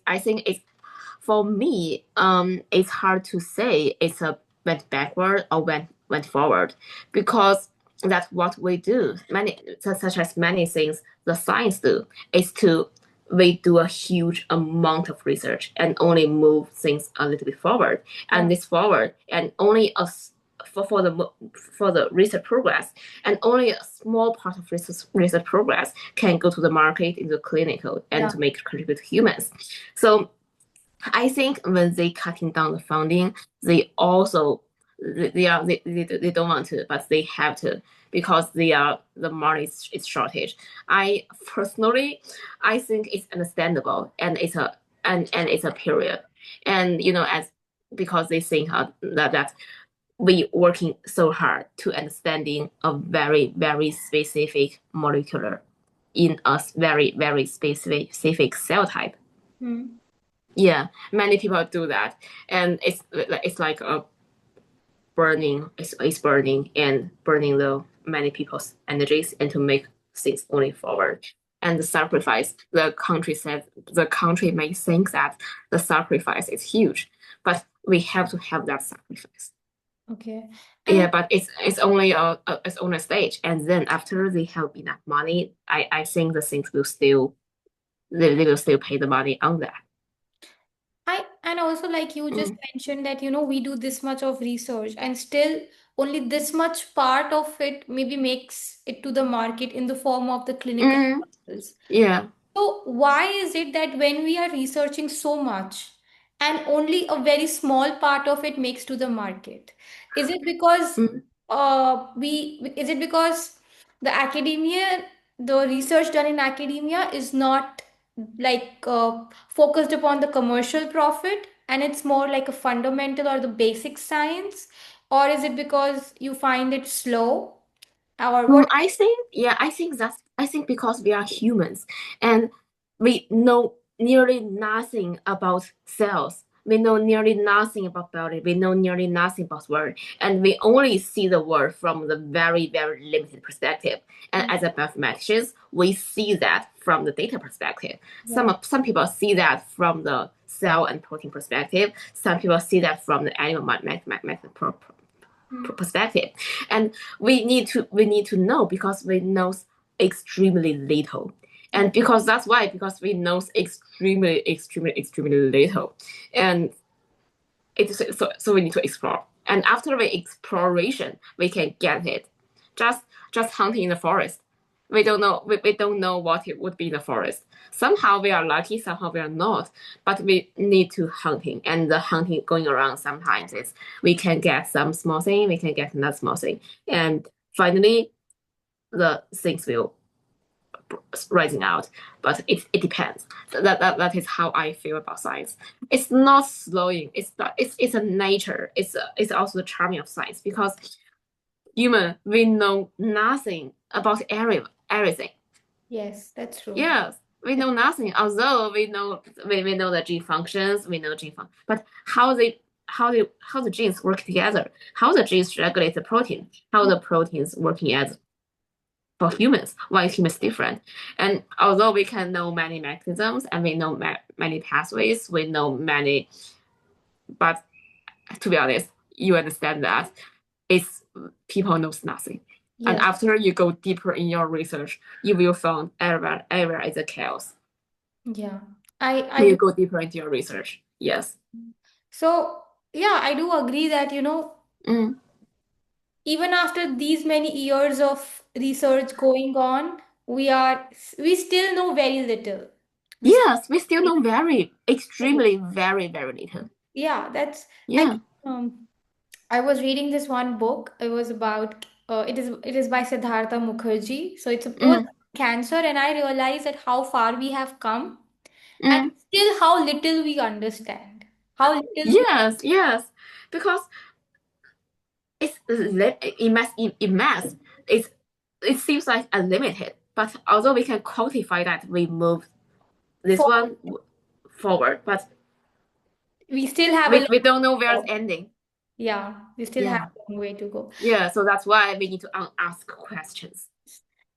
I think it's for me, it's hard to say it's a went backward or went forward because that's what we do. Such as many things the science do is to we do a huge amount of research and only move things a little bit forward Yeah, and this forward and only a for the research progress and only a small part of research progress can go to the market in the clinical and yeah. to make contribute to humans. So I think when they cutting down the funding, they also they don't want to, but they have to because the money is shortage. I personally, I think it's understandable and it's a period, and as because they think that we working so hard to understanding a very specific molecular in a very specific cell type. Hmm. Yeah, many people do that, and it's like a burning. It's burning and burning the many people's energies and to make things moving forward. And the sacrifice, the country may think that the sacrifice is huge, but we have to have that sacrifice. Okay. And Yeah, but it's only it's only a stage, and then after they have enough money, I think the things will still they will still pay the money on that. I and also like you just Mm, mentioned that we do this much of research and still only this much part of it maybe makes it to the market in the form of the clinical mm, trials. yeah. So why is it that when we are researching so much and only a very small part of it makes to the market? Is it because Mm. is it because the academia, the research done in academia is not like focused upon the commercial profit and it's more like a fundamental or the basic science? Or is it because you find it slow? Or what? I think, yeah, I think because we are humans and we know nearly nothing about cells. We know nearly nothing about biology. We know nearly nothing about world. And we only see the world from the very, very limited perspective. And Yeah, as a mathematicians, we see that from the data perspective. yeah. Some people see that from the cell and protein perspective. Some people see that from the animal Hmm. perspective, and we need to know because we know extremely little, Yeah. and because we know extremely little, and it's so we need to explore, and after the exploration we can get it. Just hunting in the forest, we don't know what it would be in the forest. Somehow we are lucky, somehow we are not, but we need to hunting, and the hunting going around sometimes is we can get some small thing, we can get another small thing, and finally the things will rising out. But it depends. So that is how I feel about science. It's not slowing. It's a nature. It's also the charming of science because human we know nothing about everything. Yes, that's true. Yes, we know nothing. Although we know the gene functions, we know gene function, but how the genes work together, how the genes regulate the protein, how the proteins working as for humans, why is humans different? And although we can know many mechanisms and we know many pathways, we know many, but to be honest, you understand that it's people knows nothing. And Yes. after you go deeper in your research, you will find everywhere is a chaos. Yeah. I When you do. go deeper into your research, yes. So, yeah, I do agree that, Mm. even after these many years of research going on, we still know very little. We still, Yes, we still know very, extremely, very, very little. yeah, that's I Yeah. I was reading this one book. It was about it is by Siddhartha Mukherjee. So it was Mm. cancer, and I realized that how far we have come and Mm. still how little we understand. How little we Yes, yes. Because it mass it's it seems like unlimited, but although we can quantify that we move this for one forward, but we still have a long we don't know way where to it's go. ending. Yeah, we still have Yeah, a long way to go. yeah, so that's why we need to ask questions.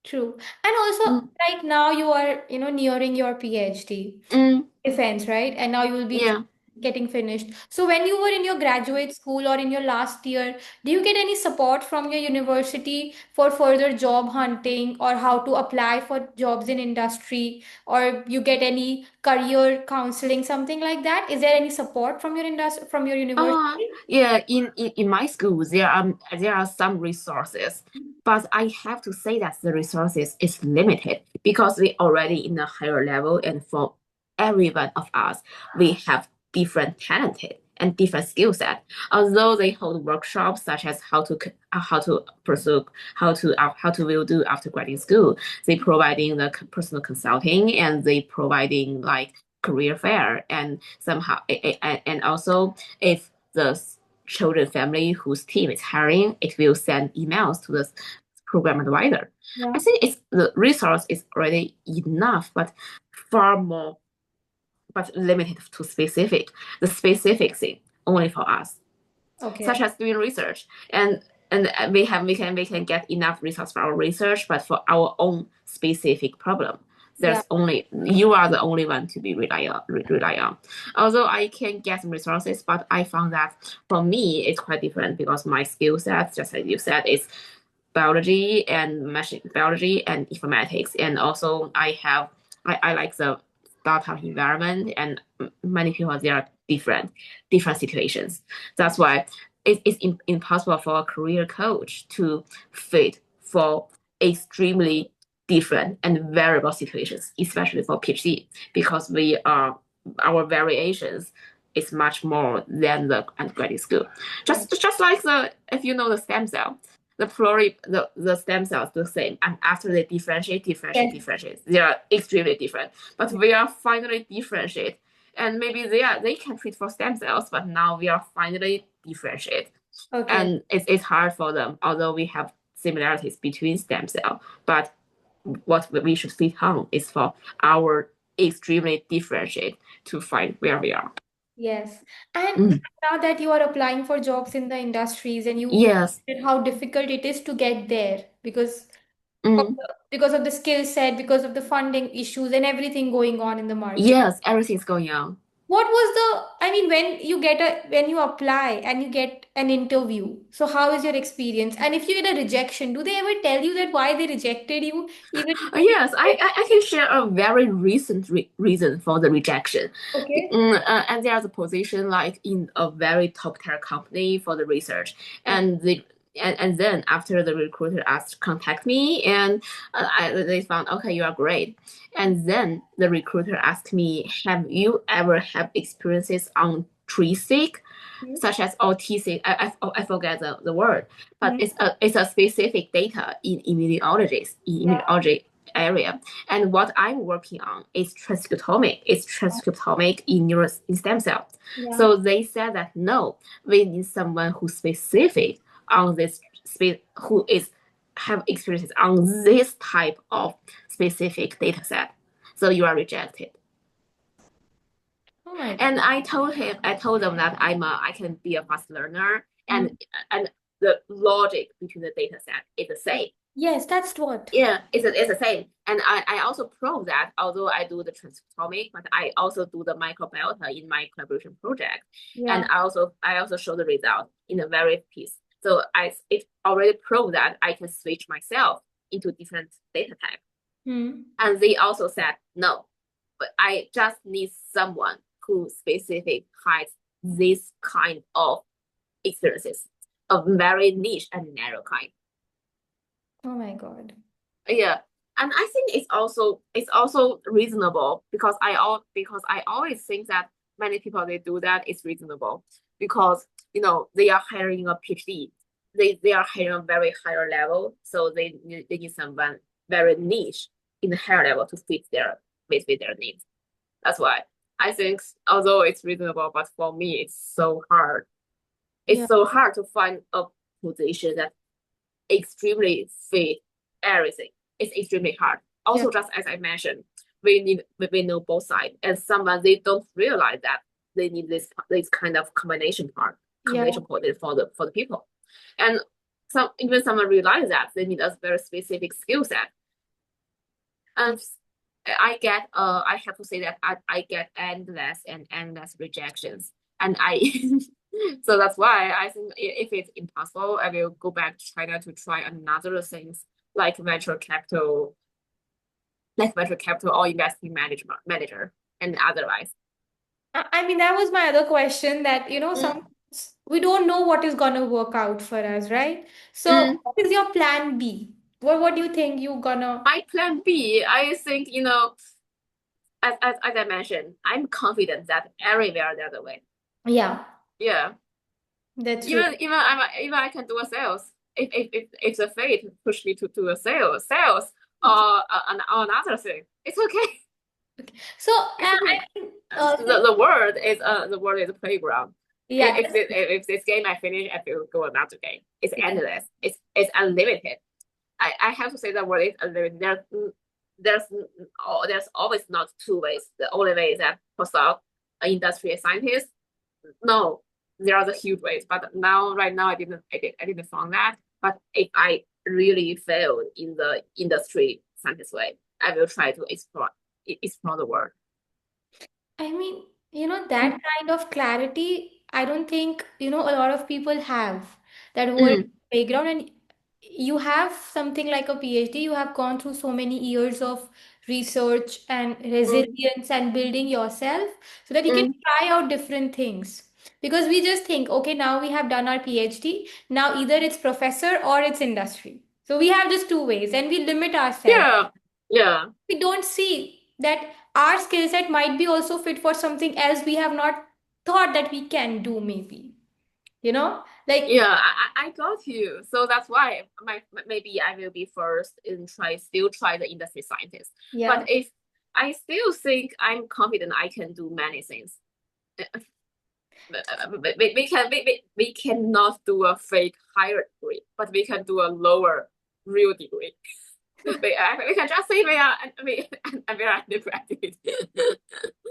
True. And also, Mm. right now you are, nearing your PhD Mm. defense, right? And now you will be Yeah. getting finished. So when you were in your graduate school or in your last year, do you get any support from your university for further job hunting or how to apply for jobs in industry, or you get any career counseling, something like that? Is there any support from your from your university? Yeah, in my school there are some resources, but I have to say that the resources is limited because we already in a higher level, and for every one of us, we have different talented and different skill set. Although they hold workshops such as how to pursue how to will do after graduate school, they providing the personal consulting, and they providing like career fair, and somehow and also if the children family whose team is hiring, it will send emails to the program advisor. I Yeah. think it's the resource is already enough, but far more, but limited to the specific thing only for us, such Okay. as doing research, and we can get enough resource for our research, but for our own specific problem, Yeah. there's only you are the only one to be rely on. Although I can get some resources, but I found that for me it's quite different because my skill set, just as you said, is biology and machine biology and informatics, and also I like the startup environment, and many people they are different situations. That's why it's impossible for a career coach to fit for extremely different and variable situations, especially for PhD, because we are our variations is much more than the undergraduate school. Right. Just like the if you know the stem cell, the stem cells the same, and after they Yes. differentiate, they are extremely different. But Yeah. we are finally differentiate, and maybe they can treat for stem cells, but now we are finally differentiate, Okay. and it's hard for them. Although we have similarities between stem cell, but what we should fit on is for our extremely differentiate to find where we are. Yes. And Mm. now that you are applying for jobs in the industries and you Yes. mentioned how difficult it is to get there Mm. because of the skill set, because of the funding issues and everything going on in the market. Yes, everything's going on. What was I mean, when you apply and you get an interview, so how is your experience? And if you get a rejection, do they ever tell you that why they rejected you, even Yes, I can share a very recent reason for the rejection. okay? And there's a position like in a very top tier company for the research, Okay. and and then after the recruiter asked contact me, and they found okay, you are great, and then the recruiter asked me, have you ever had experiences on tree seq, such as autistic? I forget the word, but Mm-hmm. it's a specific data in Yeah. immunology area. And what I'm working on is transcriptomic. It's transcriptomic in stem cells. Yeah. So they said that no, we need someone who's specific on this who is have experiences on this type of specific data set. So you are rejected. Oh my And God. I told them that I can be a fast learner, Mm. and the logic between the data set is the same. Yes, that's what. Yeah, it's the same. And I also prove that although I do the transcriptomic, but I also do the microbiota in my collaboration project. And Yeah. I also show the result in a very piece. So it already proved that I can switch myself into different data type. Hmm. And they also said no, but I just need someone who specific has this kind of experiences, a very niche and narrow kind. Oh my God. Yeah, and I think it's also reasonable because because I always think that many people they do that is reasonable because they are hiring a PhD, they are hiring a very higher level, so they need someone very niche in the higher level to fit with their needs. That's why I think although it's reasonable, but for me it's so hard. It's Yeah. so hard to find a position that extremely fit everything. It's extremely hard. Yeah. Also, just as I mentioned, we know both sides, and someone they don't realize that they need this kind of Yeah. combination point for the people, and even someone realize that they need a very specific skill set. And I have to say that I get endless and endless rejections, and I so that's why I think if it's impossible, I will go back to China to try another things like venture capital or investing management manager and otherwise. I mean, that was my other question that, some Mm, we don't know what is gonna work out for us, right? So, mm. what is your plan B? What do you think you gonna? My plan B, I think as I mentioned, I'm confident that everywhere there's a way. Yeah, Yeah. that's true. Even I can do a sales. If the fate push me to do a sales or another thing, it's okay. So, It's okay. I mean, since, The world is a playground. yeah, that's If this game I finish, I will go another game. It's yeah, endless. It's unlimited. I have to say the world is unlimited. There's there's always not two ways. The only way is that postdoc, an industry scientist. No, there are the huge ways. But right now, I didn't find that. But if I really failed in the industry scientist way, I will try to explore the world. I mean, that kind of clarity, I don't think, a lot of people have that whole Mm, background. And you have something like a PhD, you have gone through so many years of research and Mm, resilience and building yourself so that you can mm. try out different things. Because we just think, okay, now we have done our PhD, now either it's professor or it's industry. So we have just two ways and we limit ourselves. Yeah, yeah. We don't see that our skill set might be also fit for something else we have not thought that we can do, maybe. Like, Yeah, I got you. So that's why maybe I will be first and still try the industry scientist. yeah. But if I still think I'm confident I can do many things, we cannot do a fake higher degree, but we can do a lower real degree. We can just say we are undergraduate.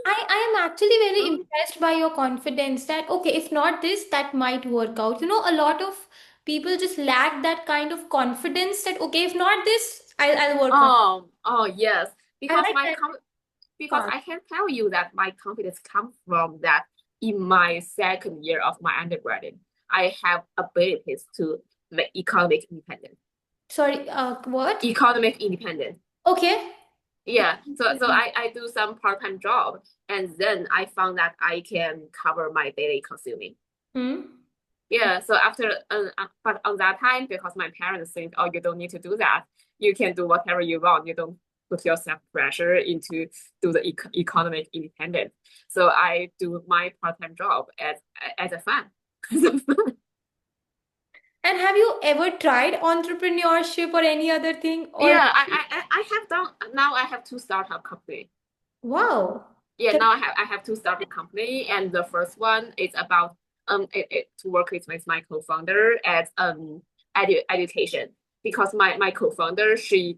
I am actually very impressed by your confidence that, okay, if not this, that might work out. A lot of people just lack that kind of confidence that, okay, if not this, I'll work on. Oh yes, I because like that because part. I can tell you that my confidence comes from that in my second year of my undergraduate, I have abilities to make economic independent. Sorry, what? Economic independent. Okay. Yeah. So I do some part-time job and then I found that I can cover my daily consuming. Hmm. Yeah, so but on that time, because my parents think, oh, you don't need to do that. You can do whatever you want. You don't put yourself pressure into do the economic independence. So I do my part-time job as a fun. And have you ever tried entrepreneurship or any other thing? Or Yeah, I have done now I have two startup company. wow. Yeah, Can- now I have two startup company, and the first one is about to work with my co-founder at education because my co-founder she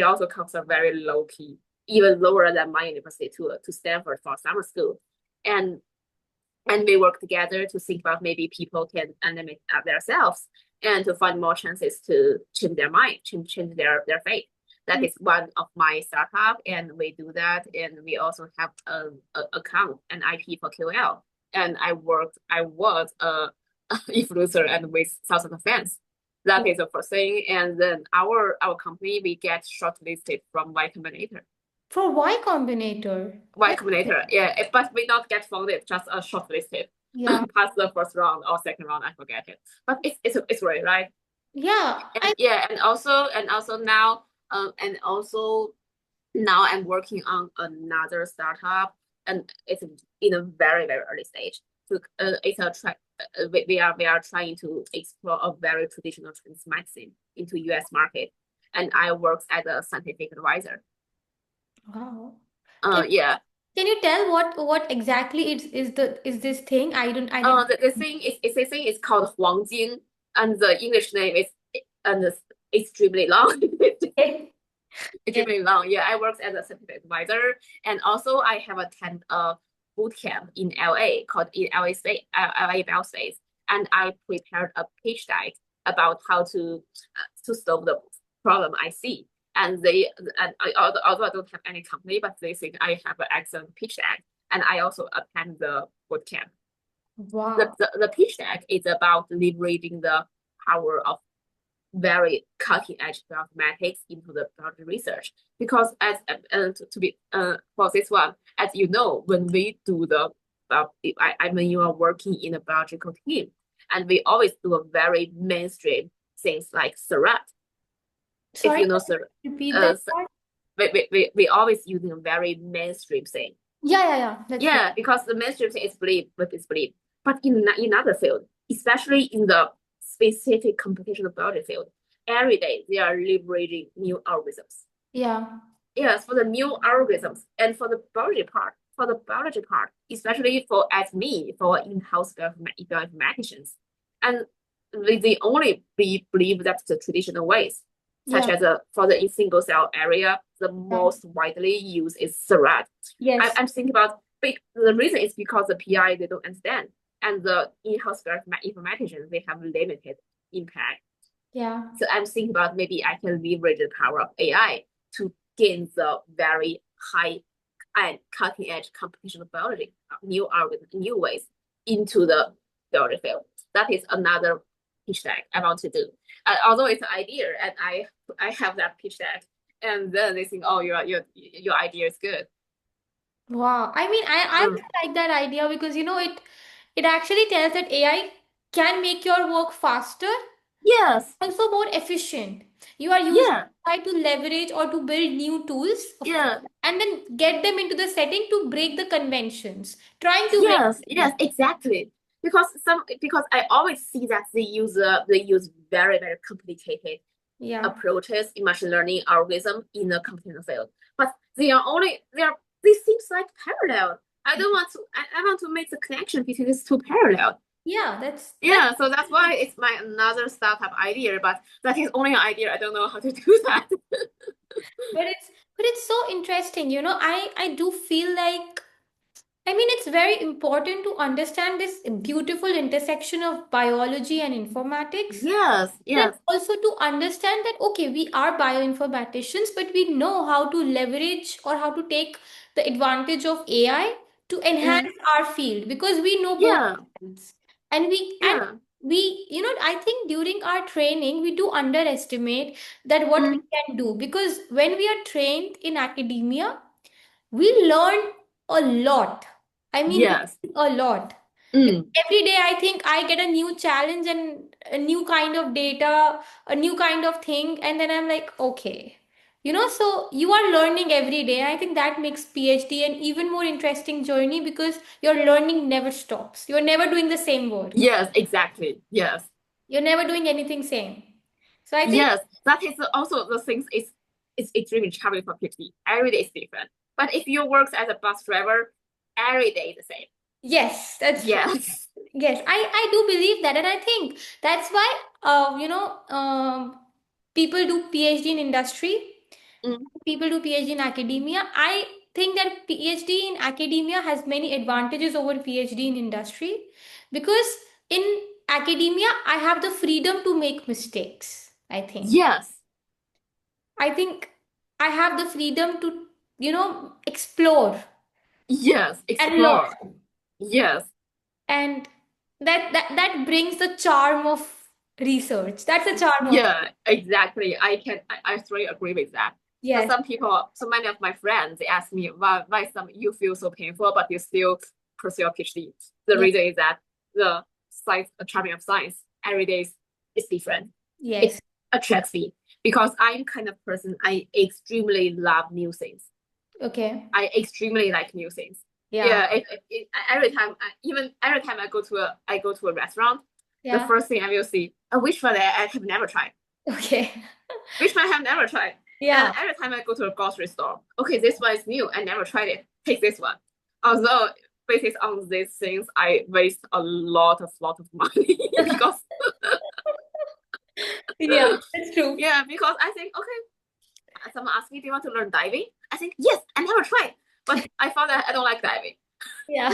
also comes from very low key, even lower than my university to Stanford for summer school, and we work together to think about maybe people can animate themselves and to find more chances to change their mind, change their fate. That is one of my startup, and we do that. And we also have a account and IP for QL. And I was a influencer and with thousands of fans. That is the first thing. And then our company we get shortlisted from Y Combinator. For Y Combinator. Y Oh, Combinator, yeah, but we not get funded, just a shortlisted. yeah. Pass the first round or second round, I forget it. But it's great, right? Yeah. And yeah, and also now now I'm working on another startup, and it's in a very very early stage. So it's a try. We are trying to explore a very traditional trans medicine into U.S. market, and I work as a scientific advisor. Wow. Can Yeah. can you tell what exactly is this thing? I didn't. The thing is called 黄金, and the English name is and it's extremely long. Yeah. Extremely long. Yeah, I worked as a scientific advisor, and also I have attended a boot camp in LA called in LA Space, LA Biospace, and I prepared a pitch deck about how to solve the problem I see. And although I don't have any company, but they think I have an excellent pitch deck, and I also attend the boot camp. Wow. The pitch deck is about leveraging the power of very cutting edge mathematics into the biology research. Because as to be for this one, as you know, when we do the when you are working in a biological team, and we always do a very mainstream things like Surrot. If Sorry, you know Surrot, repeat that part. we always using a very mainstream thing. Yeah, yeah, yeah. That's true. Yeah, because the mainstream thing is belief, but it's belief. But in other field, especially in the specific computational biology field, every day they are leveraging new algorithms. Yeah. Yes, for the new algorithms and for the biology part, especially for as me, for in-house bioinformaticians. And they only believe that the traditional ways, such Yeah. as for the in single cell area, the most widely used is Surrot. Yes. I'm thinking about the reason is because the PI they don't understand, and the in-house bioinformaticians they have limited impact. Yeah. So I'm thinking about maybe I can leverage the power of AI to gain the very high and cutting edge computational biology, new algorithms, new ways into the biology field. That is another pitch deck I want to do. Although it's an idea, and I have that pitch deck, and then they think, oh, your idea is good. Wow. I mean, I Mm. really like that idea because it actually tells that AI can make your work faster, Yes, also more efficient. You are using yeah, AI to leverage or to build new tools, of yeah, course, and then get them into the setting to break the conventions, trying to break yes, them. yes, exactly. Because I always see that they use very complicated Yeah. approaches in machine learning algorithm in the computational field. But they seems like parallel. I want to make the connection between these two parallel. Yeah, that's Yeah, so that's why it's my another startup idea, but that is only an idea. I don't know how to do that. but it's so interesting. I do feel like I mean, it's very important to understand this beautiful intersection of biology and informatics. Yes, And yes, also to understand that, okay, we are bioinformaticians, but we know how to leverage or how to take the advantage of AI to mm, enhance our field because we know both yeah, sides. And we, I think during our training, we do underestimate that what we mm, can do because when we are trained in academia, we learn a lot. I mean, yes, a lot. mm, Every day, I think I get a new challenge and a new kind of data, a new kind of thing, and then I'm like, okay. So you are learning every day. I think that makes PhD an even more interesting journey because your learning never stops. You're never doing the same work. yes, exactly. Yes, You're never doing anything same. So I think yes. That is also the things is extremely challenging for PhD. Every day is different. But if you work as a bus driver, every day is the same. yes, that's true. Yes. Yes, I do believe that, and I think that's why people do PhD in industry, Mm, people do PhD in academia. I think that PhD in academia has many advantages over PhD in industry because in academia I have the freedom to make mistakes. yes. I think I have the freedom to explore Yes. and learn, Explore. Yes. and that brings the charm of research. That's the charm of Yeah, exactly. I totally agree with that. yes, So many of my friends, they ask me why some you feel so painful, but you still pursue a PhD. The yes, reason is that the science, the charming of science, every day is different. It yes. attracts me because I'm kind of person, I extremely love new things. Okay. I extremely like new things. Yeah. Yeah, every time, even every time I go to a restaurant, the Yeah. first thing I will see, which one I have never tried, Okay. which one I have never tried. And Yeah. every time I go to a grocery store, okay, this one is new, I never tried it. Take this one. Although based on these things, I waste a lot of money because Yeah, that's true. yeah, because I think okay, someone asked me, do you want to learn diving? I think yes, I never tried, but I found that I don't like diving. Yeah.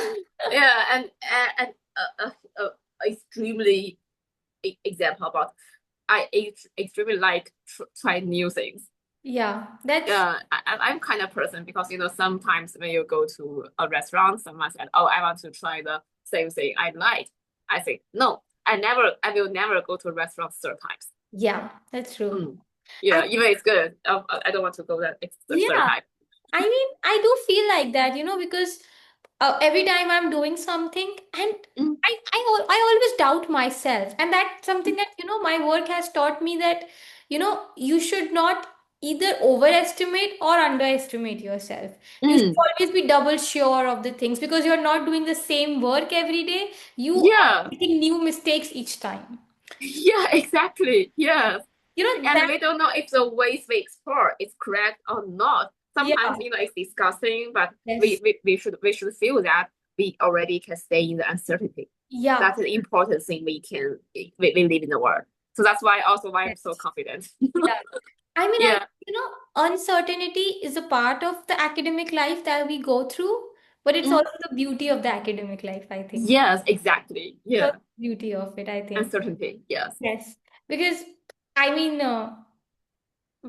Yeah, and extremely example about extremely like try new things. Yeah. That's Yeah, I'm kind of person because sometimes when you go to a restaurant, someone said, "Oh, I want to try the same thing I like." I think no, I will never go to a restaurant third times. yeah, that's true. Mm. I Yeah, even it's good. I don't want to go that it's the third yeah. time. I mean, I do feel like that, because every time I'm doing something, and Mm, I always doubt myself, and that's something that my work has taught me that you should not either overestimate or underestimate yourself. You should mm. always be double sure of the things because you're not doing the same work every day. You are Yeah, making new mistakes each time. yeah, exactly. Yes. And That we don't know if the ways we explore is correct or not. yeah, Sometimes it's disgusting, but yes, we should feel that we already can stay in the uncertainty. yeah. That's the important thing we live in the world. So that's why I'm so Yes. confident. Yeah. I mean, Yeah. uncertainty is a part of the academic life that we go through, but it's Mm. also the beauty of the academic life, I think. Yes, exactly. The Yeah. beauty of it, I think. Uncertainty. Yes. Yes. Because, I mean,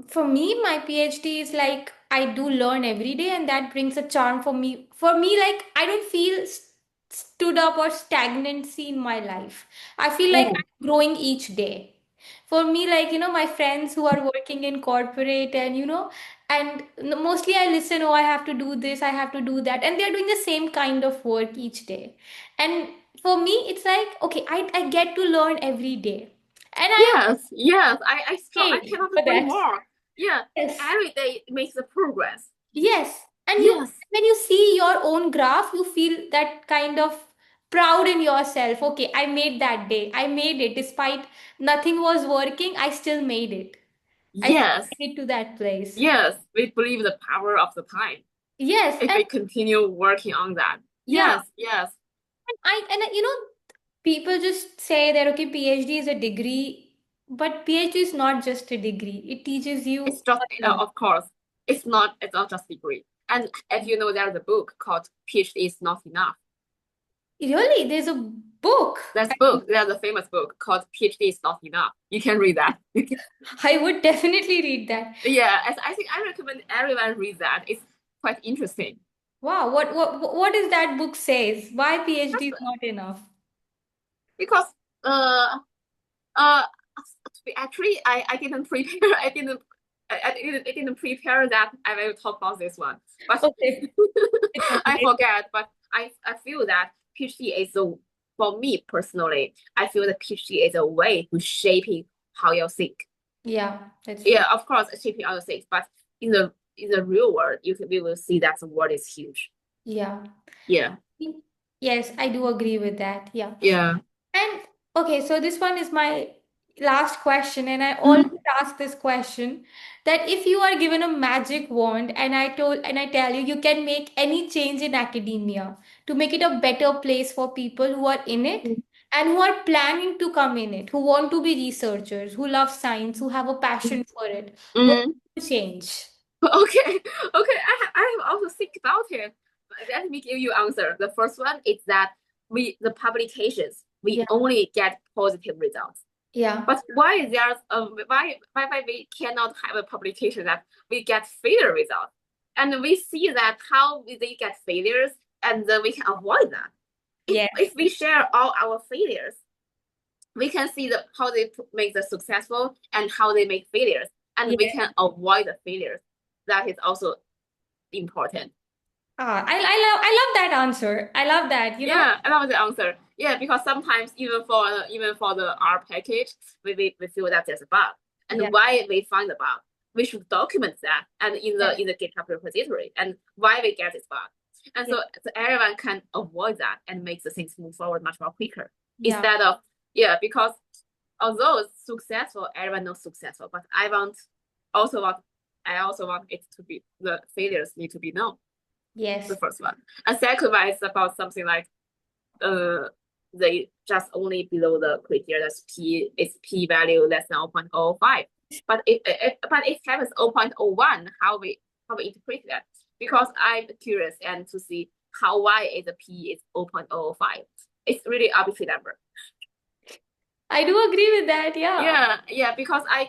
for me, my PhD is like I do learn every day, and that brings a charm for me. For me, like I don't feel stood up or stagnancy in my life. I feel like Oh, I'm growing each day. For me, like, my friends who are working in corporate and, and mostly I listen, oh, I have to do this, I have to do that. And they're doing the same kind of work each day. And for me, it's like, okay, I get to learn every day. And I am Yes, yes. I paid cannot for agree that. more. Yeah, Yes. every day makes the progress. Yes. And Yes, when you see your own graph, you feel that kind of proud in yourself. Okay, I made that day. I made it. Despite nothing was working, I still made it. I still yes, made it to that place. yes. We believe the power of the time Yes. if And we continue working on that. yeah, Yes, yes. people just say that, okay, PhD is a degree, but PhD is not just a degree. It teaches It's you just, a lot. of course, it's not just degree. And as you know, there's a book called PhD is Not Enough. Really, there's a book. There's a famous book called PhD is Not Enough. You can read that. I would definitely read that. Yeah, I think I recommend everyone read that. It's quite interesting. Wow, what is that book says? Why PhD is That's not enough? because uh uh actually I didn't prepare I didn't prepare that I will talk about this one. But Okay, it's I okay. forget, but I feel that PhD is a for me personally, I feel that PhD is a way to shaping how you think. Yeah, that's true. Yeah, of course, shaping how you think, but in the real world, we will see that the world is huge. Yeah. Yeah, Yes, I do agree with that. Yeah. yeah. And okay, so this one is my last question, and I always Mm, ask this question that if you are given a magic wand and I tell you you can make any change in academia to make it a better place for people who are in it and who are planning to come in it, who want to be researchers, who love science, who have a passion for it, what mm. would you change? Okay, okay. I have also think about it. Let me give you answer. The first one is that the publications we Yeah, only get positive results. yeah, But why there's why we cannot have a publication that we get failure results, and we see that how they get failures, and then we can avoid that. If yes, we share all our failures, we can see how they make the successful and how they make failures, and we yes. can avoid the failures. That is also important. I love that answer. I love that. Yeah, I love the answer. Yeah, because sometimes even for the R package, we feel that there's a bug, Yeah, and why we find the bug, we should document that and yes, in the GitHub repository and why we get this bug, and yes, so everyone can avoid that and make the things move forward much more quicker yeah, instead of yeah because although it's successful, everyone knows successful, but also want I also want it to be the failures need to be known. The yes, first one. And second one is about something like uh they just only below the criteria that's p value less than 0.05. But it happens 0.01, how we interpret that? Because I'm curious and to see how why is the p is 0.005. It's really arbitrary number. I do agree with that. Yeah. Yeah, yeah, because I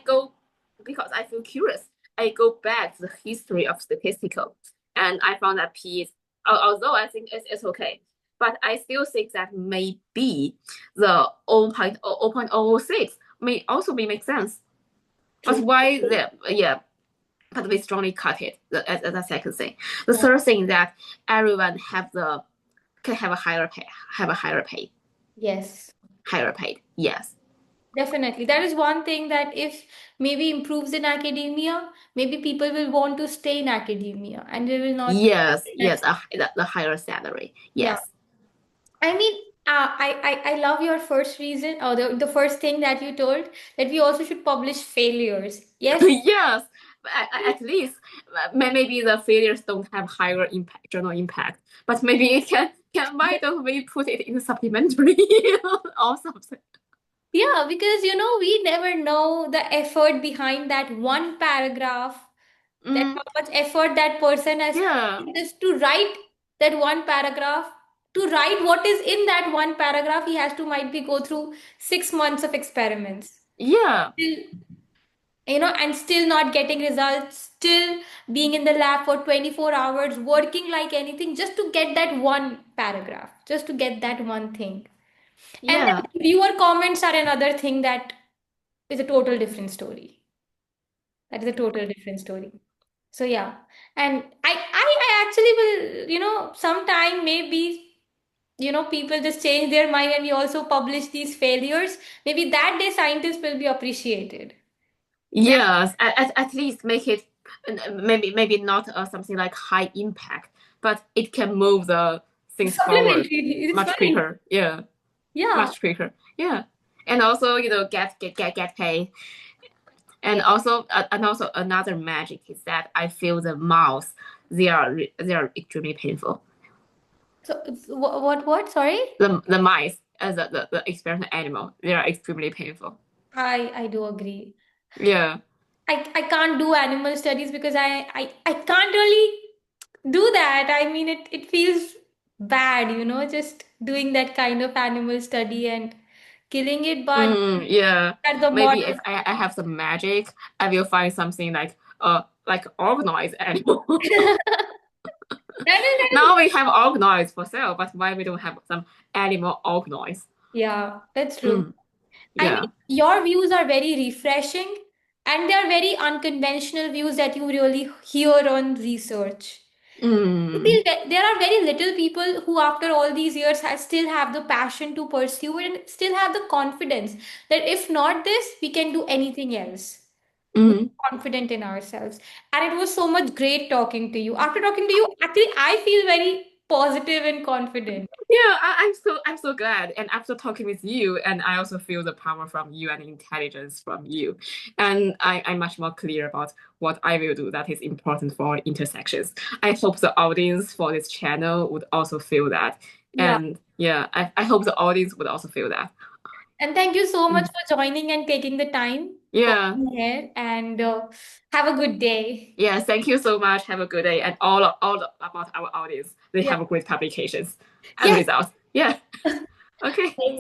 feel curious. I go back to the history of statistical, and I found that P is, although I think it's okay, but I still think that maybe the 0.006 may also make sense. But True. why the, yeah, but we strongly cut it, as a second thing. The Yeah. third thing that everyone can have a Yes. higher paid, yes. Definitely. That is one thing that if maybe improves in academia, maybe people will want to stay in academia and they will not. Yes, That's yes, the higher salary. yeah. Yes. I mean, I love your first reason or the first thing that you told that we also should publish failures. Yes. Yes. At least maybe the failures don't have higher impact, journal impact, but maybe it can why don't we put it in the supplementary or something? Yeah, because we never know the effort behind that one paragraph, that Mm, how much effort that person has yeah, just to write that one paragraph. To write what is in that one paragraph, he has to might be go through 6 months of experiments. yeah, Still, and still not getting results, still being in the lab for 24 hours, working like anything just to get that one paragraph, just to get that one thing. And yeah, then viewer comments are another thing that is a total different story. That is a total different story. So yeah, and I actually will, sometime maybe, people just change their mind and we also publish these failures. Maybe that day scientists will be appreciated. That Yes, at least make it maybe not something like high impact, but it can move the things forward supplementary. It's much fine. quicker. Yeah, Yeah. much quicker. Yeah, and also get paid. Yeah. And also another magic is that I feel the mouse they are extremely painful. So what? Sorry. The mice as the experimental animal they are extremely painful. I do agree. Yeah. I can't do animal studies because I can't really do that. I mean, it feels bad, just doing that kind of animal study and killing it. But Yeah. at the Maybe model, if I have some magic, I will find something like organized animal. that is, Now we have organized for sale, but why we don't have some animal organized? yeah, that's true. Mm, I mean, yeah. your views are very refreshing and they are very unconventional views that you really hear on research. I Mm, feel that there are very little people who, after all these years, still have the passion to pursue it and still have the confidence that if not this, we can do anything else. We're mm. confident in ourselves. And it was so much great talking to you. After talking to you, actually, I feel very positive and confident. Yeah, I'm so glad. And after talking with you, and I also feel the power from you and intelligence from you. And I'm much more clear about what I will do that is important for intersections. I hope the audience for this channel would also feel that. Yeah. And yeah, I hope the audience would also feel that. And thank you so much Mm. for joining and taking the time for Yeah. being here. And have a good day. Yeah, thank you so much. Have a good day. And all about our audience. They Yeah. have great publications and Yes. results. Yeah. Okay.